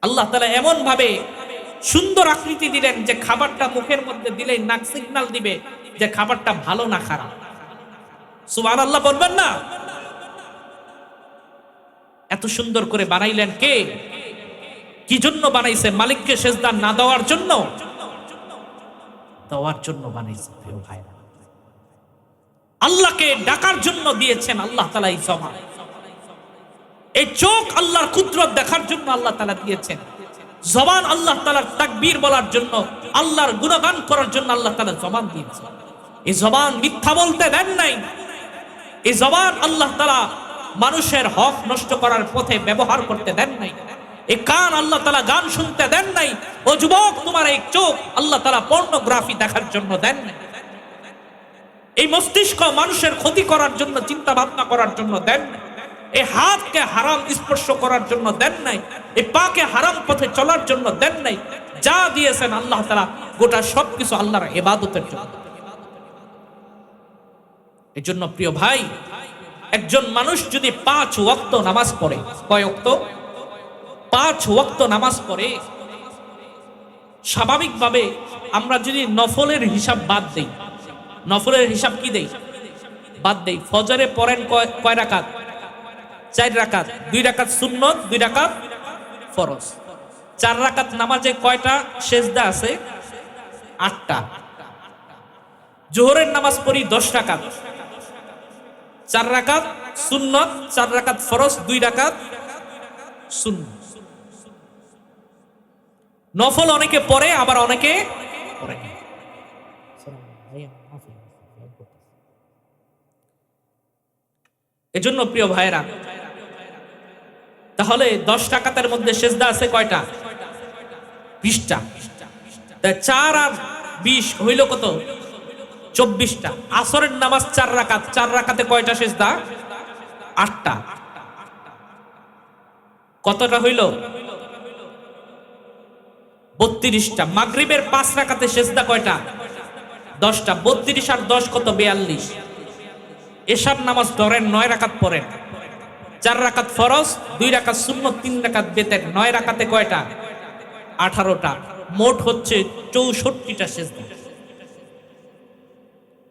আল্লাহ তাআলা এমন ভাবে সুন্দর আকৃতি দিলেন যে খাবারটা মুখের মধ্যে দিলেই নাক সিগন্যাল দিবে যে খাবারটা ভালো না খারাপ। সুবহানাল্লাহ বলবেন না? এত সুন্দর করে বানাইলেন কে? কি জন্য বানাইছে? মালিককে সেজদা না দেওয়ার জন্য? দেওয়ার জন্য বানাইছে। প্রিয় ভাইরা, আল্লাহকে ডাকার জন্য দিয়েছেন আল্লাহ তাআলা এই জবান, এই চোখ আল্লাহর কুদরত দেখার জন্য আল্লাহ তাআলা দিয়েছেন, জবান আল্লাহ তাআলার তাকবীর বলার জন্য, আল্লাহর গুণগান করার জন্য আল্লাহ তাআলা জবান দিয়েছেন। এই জবান মিথ্যা বলতে দেন নাই। এই জবান আল্লাহ তাআলা মানুষের হক নষ্ট করার পথে ব্যবহার করতে দেন নাই। এই কান আল্লাহ তাআলা গান শুনতে দেন নাই। ও যুবক, তোমার এই চোখ আল্লাহ তাআলা পর্নোগ্রাফি দেখার জন্য দেন নাই। এই মস্তিষ্ক মানুষের ক্ষতি করার জন্য, চিন্তা ভাবনা করার জন্য দেন নাই। এই হাতকে হারাম স্পর্শ করার জন্য দেন নাই। এই পাকে হারাম পথে চলার জন্য দেন নাই। যা দিয়েছেন আল্লাহ তাআলা গোটা সবকিছু আল্লাহর ইবাদতের জন্য। এই জন্য প্রিয় ভাই, একজন মানুষ যদি 5 ওয়াক্ত নামাজ পড়ে, কয় ওয়াক্ত? 5 ওয়াক্ত নামাজ পড়ে, স্বাভাবিকভাবে আমরা যদি নফলের হিসাব বাদ দেই, নফলের হিসাব কি দেই? বাদ দেই। ফজরে পড়েন কয় রাকাত? 4 রাকাত। 2 রাকাত সুন্নত, 2 রাকাত ফরজ। 4 রাকাত নামাজে কয়টা সেজদা আছে? 8টা। জোহরের নামাজ পড়ি 10 রাকাত, 4 রাকাত সুন্নত, 4 রাকাত ফরজ, 2 রাকাত সুন্নত। নফল অনেকে পড়ে, আবার অনেকে পড়ে না। এজন্য প্রিয় ভাইরা, তাহলে 10 রাকাতের মধ্যে সেজদা আছে কয়টা? 20টা। 4 আর 20 হইল কত? 24টা। আসরের নামাজ 4 রাকাত, 4 রাকাতে কয়টা সেজদা? 8টা। কতটা হইল? 32টা। মাগরিবের 5 রাকাতে সেজদা কয়টা? 10টা। 32 আর 10 কত? 42। এশার নামাজ ধরেন 9 রাকাত পড়েন, 4 রাকাত ফরজ, 2 রাকাত সুন্নত, 3 রাকাত বেতের। 9 রাকাতে কয়টা? 18টা। মোট হচ্ছে 64টা সেজদা।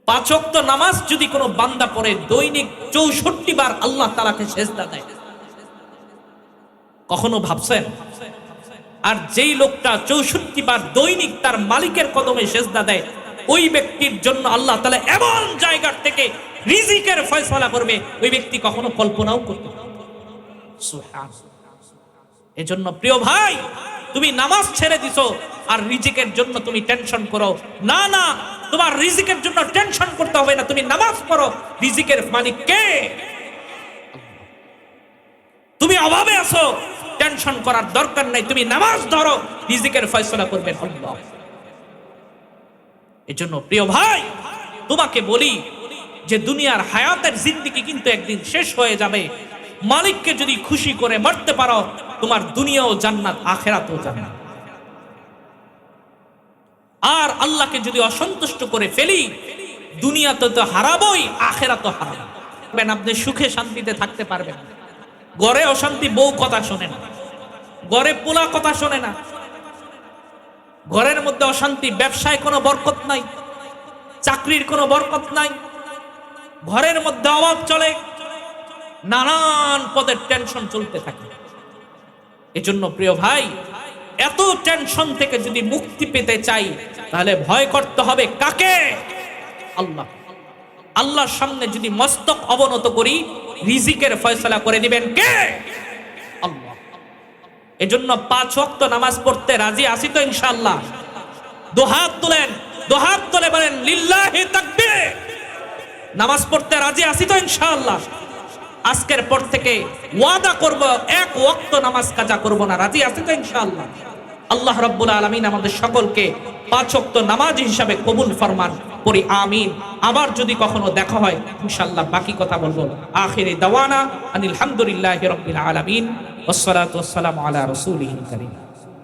5 ওয়াক্ত নামাজ যদি কোনো বান্দা পড়ে, দৈনিক 64 বার আল্লাহ তাআলাকে সেজদা দেয়। কখনো ভাবছেন আর যেই লোকটা 64 বার দৈনিক তার মালিকের কদমে সেজদা দেয়, ওই ব্যক্তির জন্য আল্লাহ তাআলা এমন জায়গার থেকে রিজিকের ফয়সালা করবে ওই ব্যক্তি কখনো কল্পনাও করতে পারে না। সুবহানাল্লাহ। এজন্য প্রিয় ভাই, তুমি নামাজ ছেড়ে দিছো আর রিজিকের জন্য তুমি টেনশন করো না। না, তোমার রিজিকের জন্য টেনশন করতে হবে না, তুমি নামাজ পড়ো। রিজিকের মালিক কে? তুমি অভাবে আছো, টেনশন করার দরকার নাই, তুমি নামাজ ধরো, রিজিকের ফয়সালা করবেন আল্লাহ। এজন্য প্রিয় ভাই, তোমাকে বলি যে দুনিয়ার হায়াতের জিন্দেগি কিন্তু একদিন শেষ হয়ে যাবে। মালিককে যদি খুশি করে মরতে পারো, তোমার দুনিয়াও জান্নাত, আখিরাতও জান্নাত। আর আল্লাহকে যদি অসন্তুষ্ট করে ফেলি, দুনিয়াতে তো হারাবোই, আখিরাতও হারাবো। আপনি সুখে শান্তিতে থাকতে পারবেন না। ঘরে অশান্তি, বউ কথা শোনে না, ঘরে পোলা কথা শোনে না, ঘরের মধ্যে অশান্তি, ব্যবসায় কোনো বরকত নাই, চাকরির কোনো বরকত নাই, ঘরের মধ্যে অভাব চলে, নানান পদের টেনশন চলতে থাকে। এজন্য প্রিয় ভাই, এত টেনশন থেকে যদি মুক্তি পেতে চাই, তাহলে ভয় করতে হবে কাকে? আল্লাহ। আল্লাহর সামনে যদি মস্তক অবনত করি, রিজিকের ফয়সালা করে দিবেন কে? আল্লাহ। এজন্য 5 ওয়াক্ত নামাজ পড়তে রাজি আছি তো ইনশাআল্লাহ? দুহাত তুলেন, দুহাত তুলে বলেন লিল্লাহি তাকবীর। নামাজ পড়তে রাজি আছি তো ইনশাআল্লাহ? আজকের পর থেকে ওয়াদা করব, 1 ওয়াক্ত নামাজ কাজা করব না। রাজি আছি তো ইনশাআল্লাহ? আল্লাহ রাব্বুল আলামিন আমাদের সকলকে 5 ওয়াক্ত নামাজি হিসাবে কবুল ফরমান, পড়ি আমিন। আবার যদি কখনো দেখা হয় ইনশাআল্লাহ বাকি কথা বলবো। আখিরি দাওয়ানা আনিল হামদুলিল্লাহি রাব্বিল আলামিন, ওয়াসসালাতু ওয়াসসালামু আলা রাসূলিহিল কারীম।